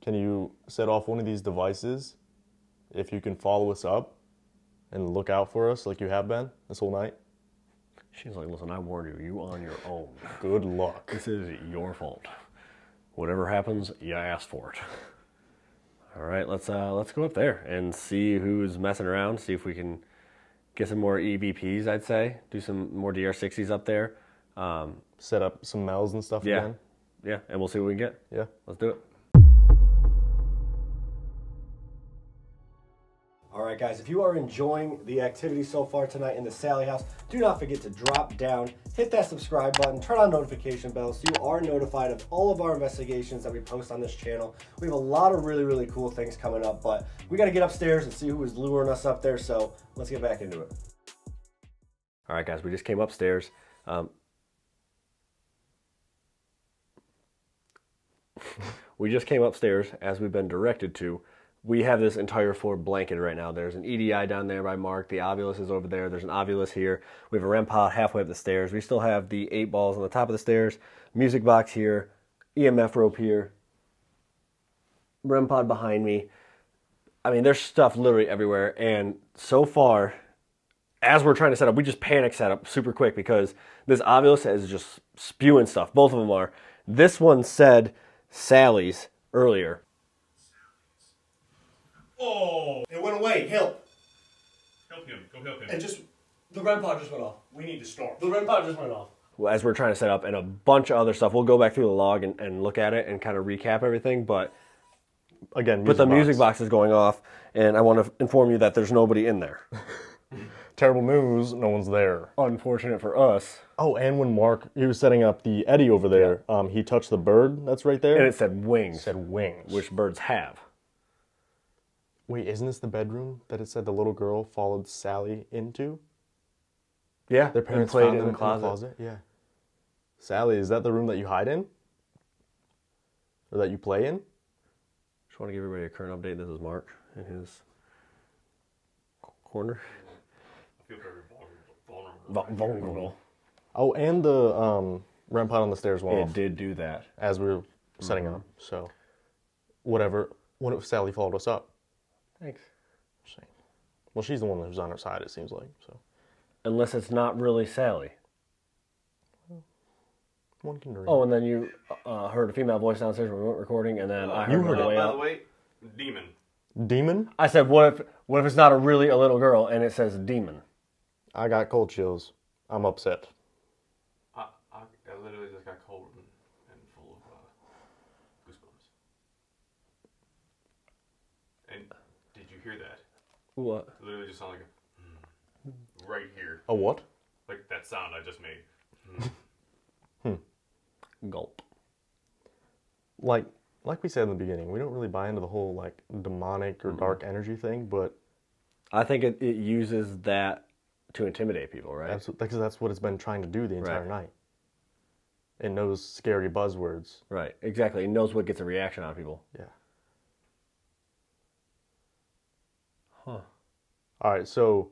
Can you set off one of these devices if you can follow us up and look out for us like you have been this whole night? She's like, listen, I warned you. You on your own. Good luck. This is your fault. Whatever happens, you asked for it. All right, let's go up there and see who's messing around. See if we can get some more EVPs. I'd say do some more DR60s up there. Set up some Mel's and stuff Yeah, again? yeah, and we'll see what we can get. Yeah. Let's do it. All right, guys, if you are enjoying the activity so far tonight in the Sallie house, do not forget to drop down, hit that subscribe button, turn on notification bells so you are notified of all of our investigations that we post on this channel. We have a lot of really, really cool things coming up, but we got to get upstairs and see who is luring us up there, so let's get back into it. All right, guys, we just came upstairs. We just came upstairs as we've been directed to. We have this entire floor blanketed right now. There's an EDI down there by Mark. The Ovilus is over there. There's an Ovilus here. We have a REM pod halfway up the stairs. We still have the 8 balls on the top of the stairs. Music box here. EMF rope here. REM pod behind me. I mean, there's stuff literally everywhere. And so far, as we're trying to set up, we just panic set up super quick because this Ovilus is just spewing stuff. Both of them are. This one said Sallie's earlier. Oh, it went away. Help. Help him. Go help him. And just, The REM pod just went off. we need to start. The REM pod just went off. Well, as we're trying to set up and a bunch of other stuff, we'll go back through the log and look at it and kind of recap everything. But Again, the music box is going off, and I want to inform you that there's nobody in there. Terrible news, no one's there. Unfortunate for us. Oh, and when Mark, he was setting up the Eddie over there, he touched the bird that's right there. And it said wings, It said wings. which birds have. Wait, isn't this the bedroom that it said the little girl followed Sallie into? Yeah. Their parents played found in them the closet. Yeah. Sallie, is that the room that you hide in? Or that you play in? Just want to give everybody a current update. This is Mark in his corner. I feel very Vulnerable. Oh, and the REM pod on the stairs went It off did do that. as we were setting up. So, whatever. What if Sallie followed us up? Thanks. Well, she's the one who's on our side, it seems like. So, Unless it's not really Sallie. one can dream. Oh, and then you heard a female voice downstairs when we weren't recording, and then I heard You it heard on the way By up. the way, demon. Demon? I said, what if it's not a little girl and it says demon? I got cold chills. I'm upset. I literally just got cold and full of goosebumps. And did you hear that? What? It literally just sounded like a right here, A what? like that sound I just made. Gulp. Like we said in the beginning, we don't really buy into the whole like demonic or dark energy thing, but I think it uses that to intimidate people, right? because that's what it's been trying to do the entire Right. night. It knows scary buzzwords. Right, exactly. It knows what gets a reaction out of people. Yeah. Huh. All right, so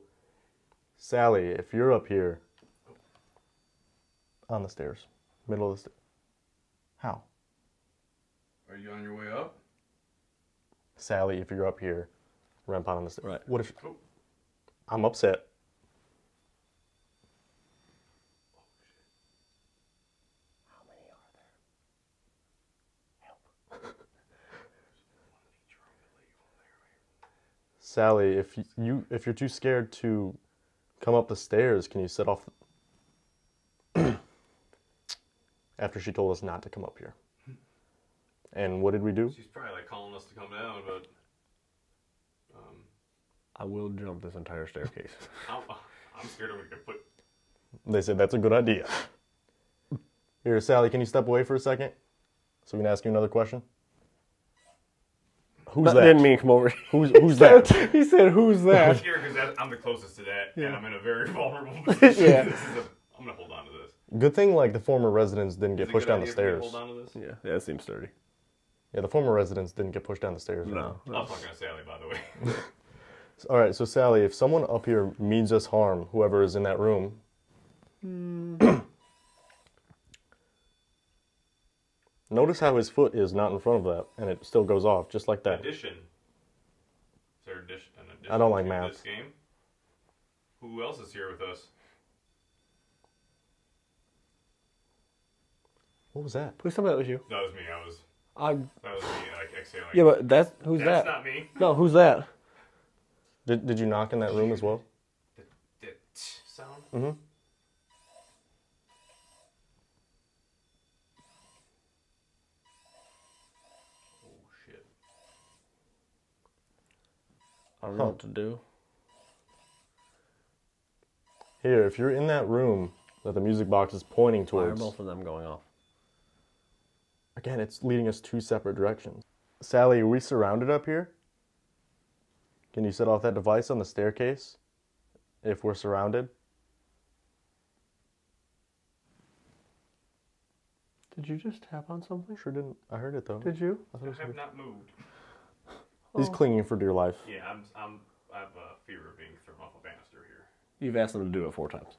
Sallie, if you're up here on the stairs, middle of the stairs, how? Are you on your way up? Sallie, if you're up here, REM pod on the stairs. Right. What if Oh. I'm upset? How many are there? Sallie, if you're too scared to come up the stairs, can you set off after she told us not to come up here? And what did we do? She's probably like calling us to come down, but I will jump this entire staircase. I'm scared I'm gonna get put. They said that's a good idea. Here, Sallie, can you step away for a second so we can ask you another question? Who's that? Didn't mean come over. Who's that? He said, "Who's I'm that?" scared because I'm the closest to that, and I'm in a very vulnerable position. Yeah. I'm gonna hold on to this. Good thing like the former residents didn't Is get it a pushed good down the idea for me to stairs. Hold on to this. Yeah, it seems sturdy. Yeah, the former residents didn't get pushed down the stairs. No. I was talking to Sallie, by the way. All right, so Sallie, if someone up here means us harm, whoever is in that room, notice how his foot is not in front of that, and it still goes off, just like that. Addition. Is there an addition I don't like to math. this game? Who else is here with us? What was that? Please tell me that was you. That was me. That was me, like exhaling. Yeah, but who's That's that? not me. No, who's that? Did you knock in that room as well? The sound? Mm-hmm. Oh, shit. I don't know what to do. Here, if you're in that room that the music box is pointing Why are towards, both of them going off? again, it's leading us two separate directions. Sallie, are we surrounded up here? Can you set off that device on the staircase if we're surrounded? Did you just tap on something? Sure didn't. I heard it though. Did you? I thought it was I have not moved. He's clinging for dear life. Yeah, I have a fear of being thrown off a banister here. You've asked them to do it 4 times.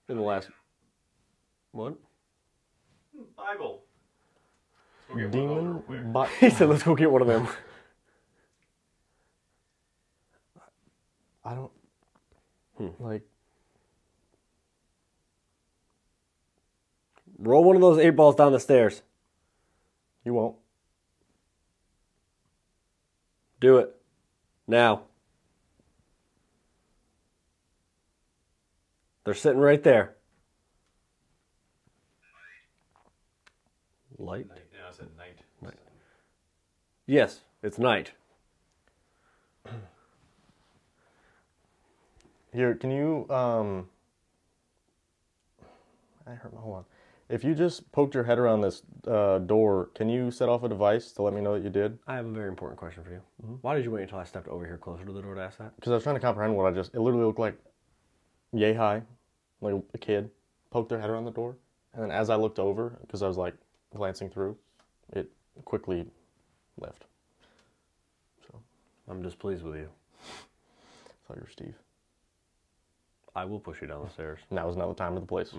In the last... What? Bible. Let's go get one of those real quick. Demon bot. He said, let's go get one of them. I don't like. Roll one of those 8 balls down the stairs. You won't. Do it. Now. They're sitting right there. Light? Yeah, I said night. Yes, it's night. Here, can you I hurt my hold on. If you just poked your head around this door, can you set off a device to let me know that you did? I have a very important question for you. Why did you wait until I stepped over here closer to the door to ask that? Because I was trying to comprehend what I just. It literally looked like yay high, like a kid, poked their head around the door. And then as I looked over, because I was like glancing through, it quickly left. So I'm displeased with you. I thought you were Steve. I will push you down the stairs. Now is not the time or the place.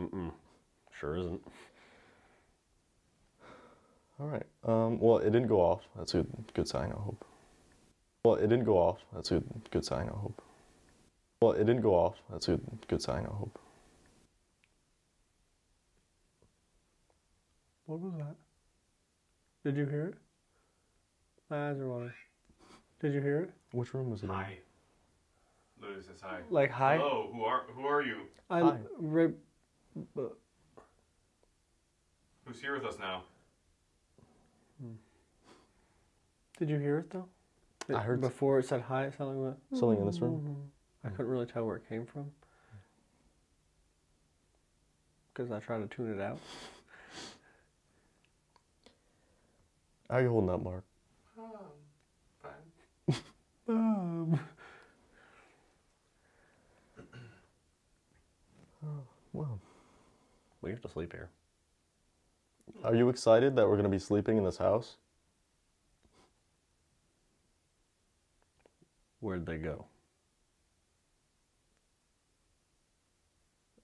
Sure isn't. All right. Well, it didn't go off. That's a good sign, I hope. Well, it didn't go off. That's a good sign, I hope. Well, it didn't go off. That's a good sign, I hope. What was that? Did you hear it? My eyes are watering. Did you hear it? Which room was it in? Hi. Literally says hi. Like hi? Hello, who are you? Hi. Who's here with us now? Did you hear it though? I heard before it said hi. It sounded like what? something in this room. I couldn't really tell where it came from because I tried to tune it out. How are you holding up, Mark? Fine. Wow. We have to sleep here. Are you excited that we're going to be sleeping in this house? Where'd they go?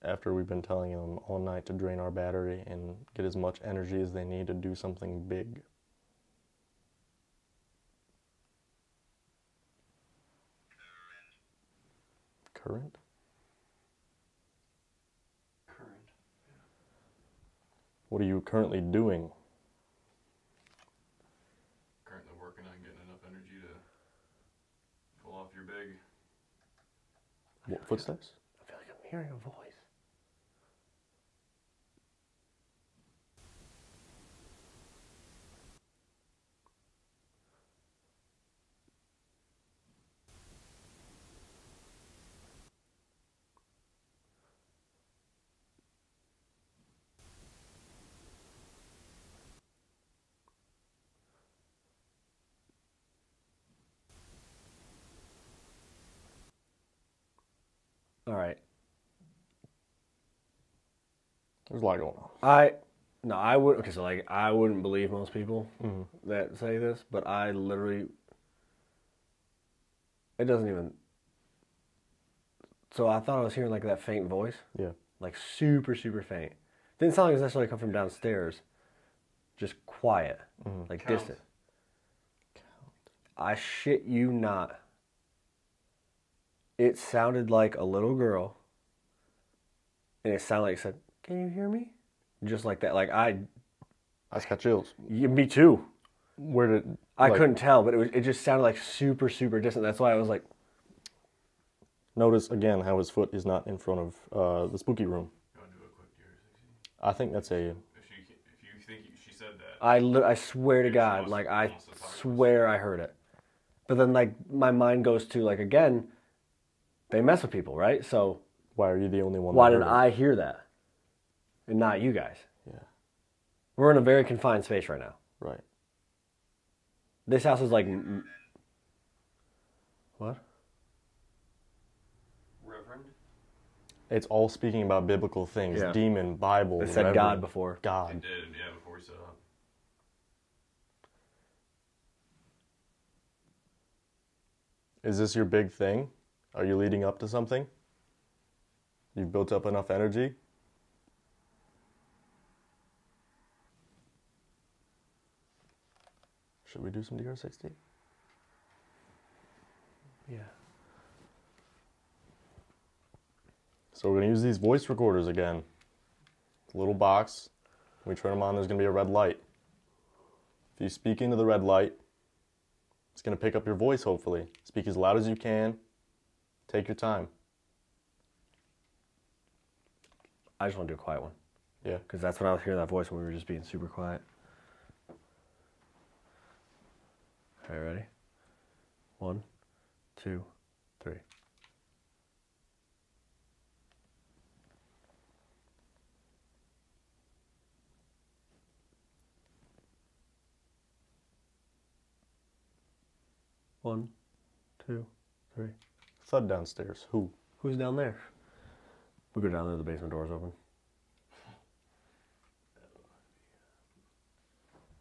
After we've been telling them all night to drain our battery and get as much energy as they need to do something big. Current? Current. What are you currently doing? Currently working on getting enough energy to pull off your big. What, footsteps? I feel like I'm hearing a voice. All right. There's a lot going on. I would. Okay, so like I wouldn't believe most people that say this, but I literally. It doesn't even. So I thought I was hearing like that faint voice. Yeah. Like super, super faint. Didn't sound like it was necessarily come from downstairs. Just quiet, like Count. distant. I shit you not. It sounded like a little girl, and it sounded like it said, "Can you hear me?" Just like that. Like I just got chills. yeah, me too. Where did... I couldn't tell, but it just sounded like super, super distant. That's why I was like, Notice again how his foot is not in front of the spooky room. You want to do a quick DR60? I think that's a... If you think she said that. I swear to God, like I swear I heard it. But then like my mind goes to like again, they mess with people, right? So Why are you the only one why that did heard it? I hear that, and not you guys? Yeah, We're in a very confined space right now. right. This house is like what? Reverend? It's all speaking about biblical things. Yeah. Demon, Bible, It said Reverend. God before. It God. did, yeah, before we set up. Is this your big thing? Are you leading up to something? You've built up enough energy? Should we do some DR60? Yeah. So we're going to use these voice recorders again. Little box. When we turn them on, there's going to be a red light. If you speak into the red light, it's going to pick up your voice, hopefully. Speak as loud as you can. Take your time. I just want to do a quiet one. Yeah. Because that's when I was hearing that voice when we were just being super quiet. All right, ready? 1, 2, 3. One, 2, 3. Thud downstairs. Who? Who's down there? We go down there, the basement door's open.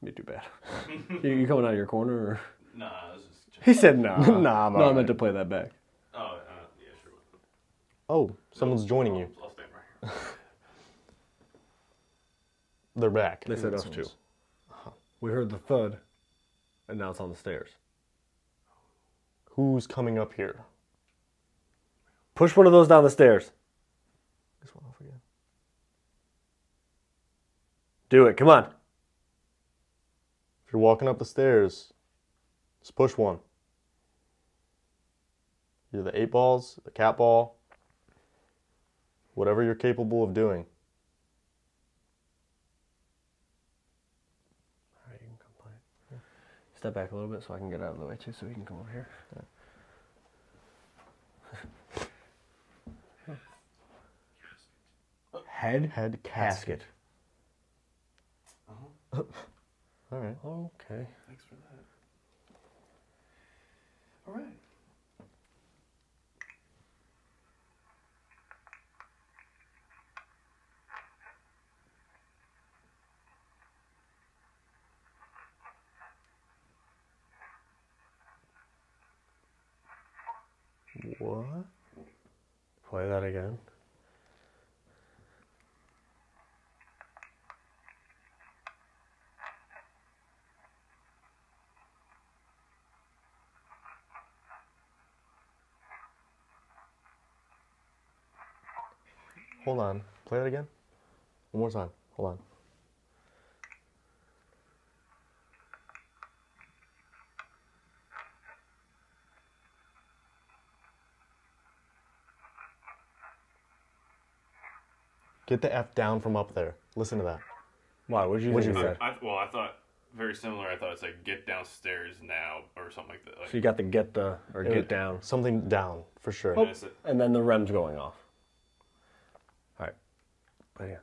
Be too bad. You coming out of your corner? Or? Nah, this is just... He said nah. Nah, I'm no, I alright. meant to play that back. Oh, yeah, sure. Oh, someone's joining you. I'll stand right here. They're back. They said us too. We heard the thud, and now it's on the stairs. Who's coming up here? Push one of those down the stairs. This one off again. Do it, come on. If you're walking up the stairs, just push one. Either the 8 balls, the cat ball, whatever you're capable of doing. All right, you can come play. Yeah. Step back a little bit so I can get out of the way too, so we can come over here. Yeah. Head casket. All right. Okay. Thanks for that. All right. What? Play that again. Hold on. Play that again. One more time. Hold on. Get the F down from up there. Listen to that. Why? What'd you What'd think you it say? said? I thought very similar. I thought it's like get downstairs now or something like that. Like, So you got the get down. Something down, for sure. and it's a- And then the REM's going off. All right. Play again.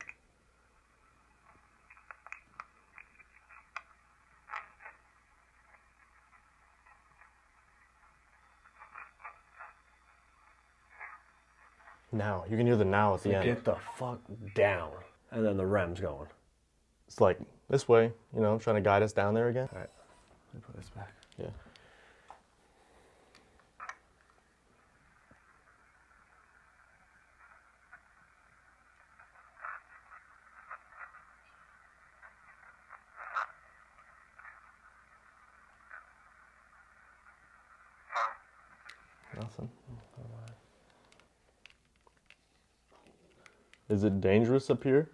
Now. You can hear the now at the end. Get the fuck down. And then the REM's going. It's like, this way, you know, trying to guide us down there again. All right. Let me put this back. Yeah. Nothing. Is it dangerous up here?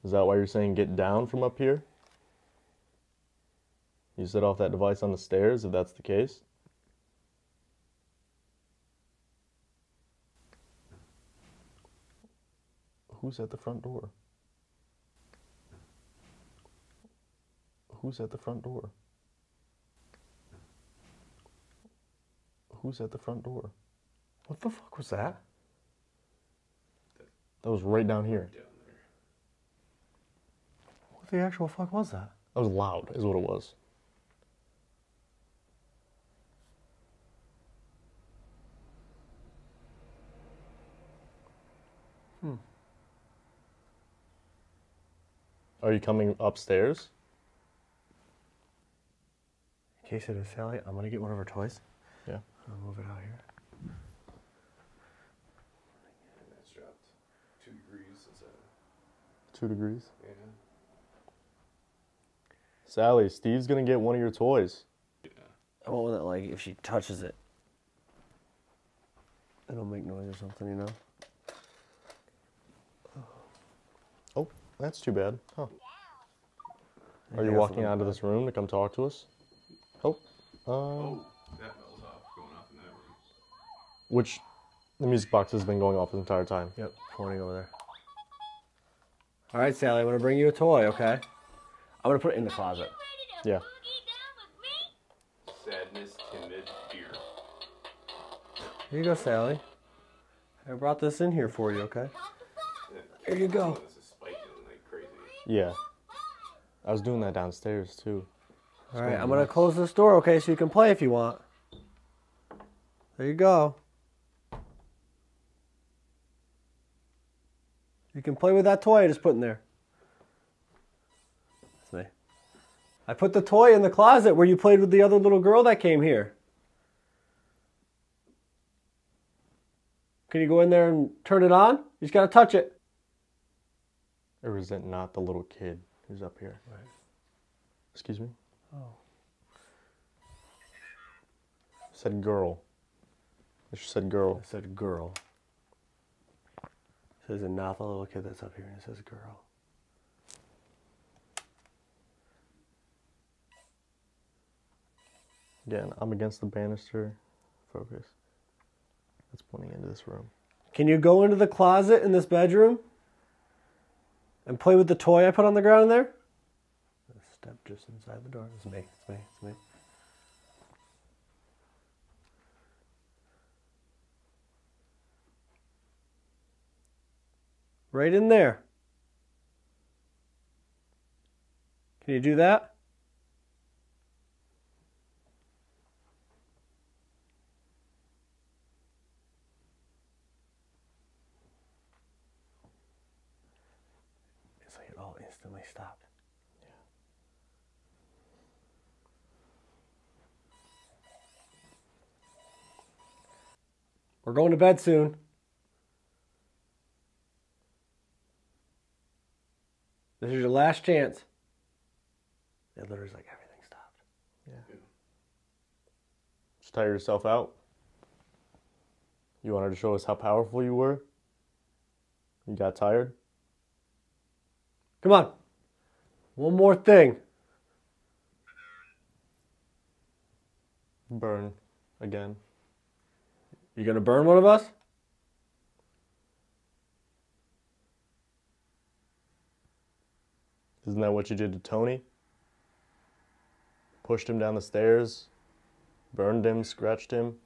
Is that why you're saying get down from up here? You set off that device on the stairs, if that's the case? Who's at the front door? Who's at the front door? Who's at the front door? What the fuck was that? That was right down here. What the actual fuck was that? That was loud, is what it was. Are you coming upstairs? In case it is Sally, I'm gonna get one of her toys. Yeah. I'll move it out here. It's dropped 2 degrees since 2 degrees. yeah. Sally, Steve's gonna get one of your toys. I want one that, like, if she touches it, it'll make noise or something, you know? Oh, that's too bad. Huh. I Are you think walking that's out of this room to come talk to us? Oh. Oh, that bell's off, going off in that room. Which the music box has been going off the entire time. Yep, pointing over there. All right, Sally, I'm gonna bring you a toy, okay? I'm gonna put it in the closet. Yeah. Sadness, timid, fear. Here you go, Sally. I brought this in here for you, okay? Here you go. This is spiking like crazy. Yeah. I was doing that downstairs too. All right, I'm gonna close this door, okay, so you can play if you want. There you go. You can play with that toy I just put in there. That's me. I put the toy in the closet where you played with the other little girl that came here. Can you go in there and turn it on? You just gotta touch it. Or is it not the little kid who's up here? Right. Excuse me? Oh. It said girl. It just said girl. It said girl. It says not the little kid that's up here, and it says girl. Again, I'm against the banister. Focus. That's pointing into this room. Can you go into the closet in this bedroom and play with the toy I put on the ground in there? Step just inside the door. It's me. It's me. It's me. Right in there. Can you do that? It's like it all instantly stopped. Yeah. We're going to bed soon. This is your last chance. It literally like everything stopped. Yeah. Just tire yourself out. You wanted to show us how powerful you were? You got tired? Come on. One more thing. Burn again. You gonna burn one of us? Isn't that what you did to Tony? Pushed him down the stairs, burned him, scratched him.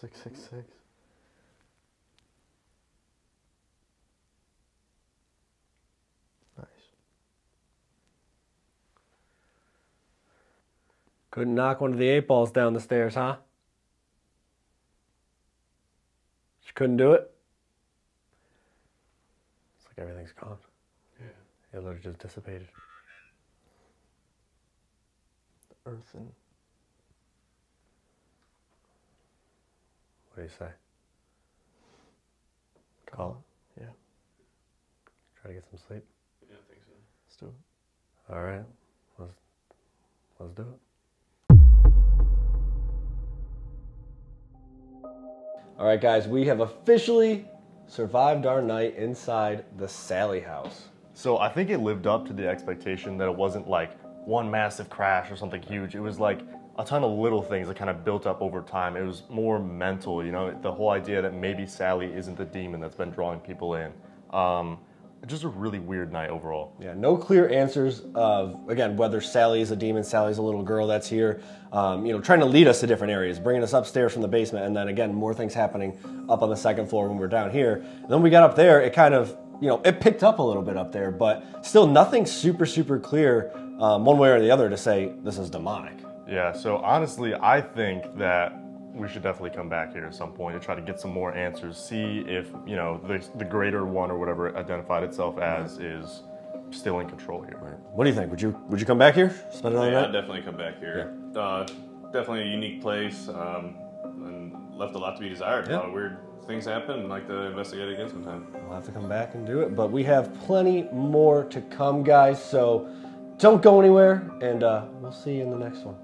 666. Nice. Couldn't knock one of the 8-balls down the stairs, huh? You couldn't do it? It's like everything's gone. Yeah. It literally just dissipated. The earth and... What do you say? Call it? Yeah. Try to get some sleep? Yeah, I think so. Let's do it. All right. Let's do it. All right, guys, we have officially survived our night inside the Sallie house. So I think it lived up to the expectation that it wasn't like one massive crash or something huge. It was like a ton of little things that kind of built up over time. It was more mental, you know, the whole idea that maybe Sallie isn't the demon that's been drawing people in. Just a really weird night overall. Yeah, no clear answers of, again, whether Sallie is a demon, Sallie's a little girl that's here, you know, trying to lead us to different areas, bringing us upstairs from the basement, and then again, more things happening up on the second floor when we're down here. And then we got up there, it kind of, you know, it picked up a little bit up there, but still nothing super, super clear one way or the other to say this is demonic. Yeah, so honestly, I think that we should definitely come back here at some point to try to get some more answers, see if, you know, the greater one or whatever it identified itself as is still in control here. Right. What do you think? Would you come back here? Spend another Yeah, night? I'd definitely come back here. Yeah. Definitely a unique place, and left a lot to be desired. Yeah. A lot of weird things happen, and like to investigate again sometime. We'll have to come back and do it, but we have plenty more to come, guys, so don't go anywhere, and we'll see you in the next one.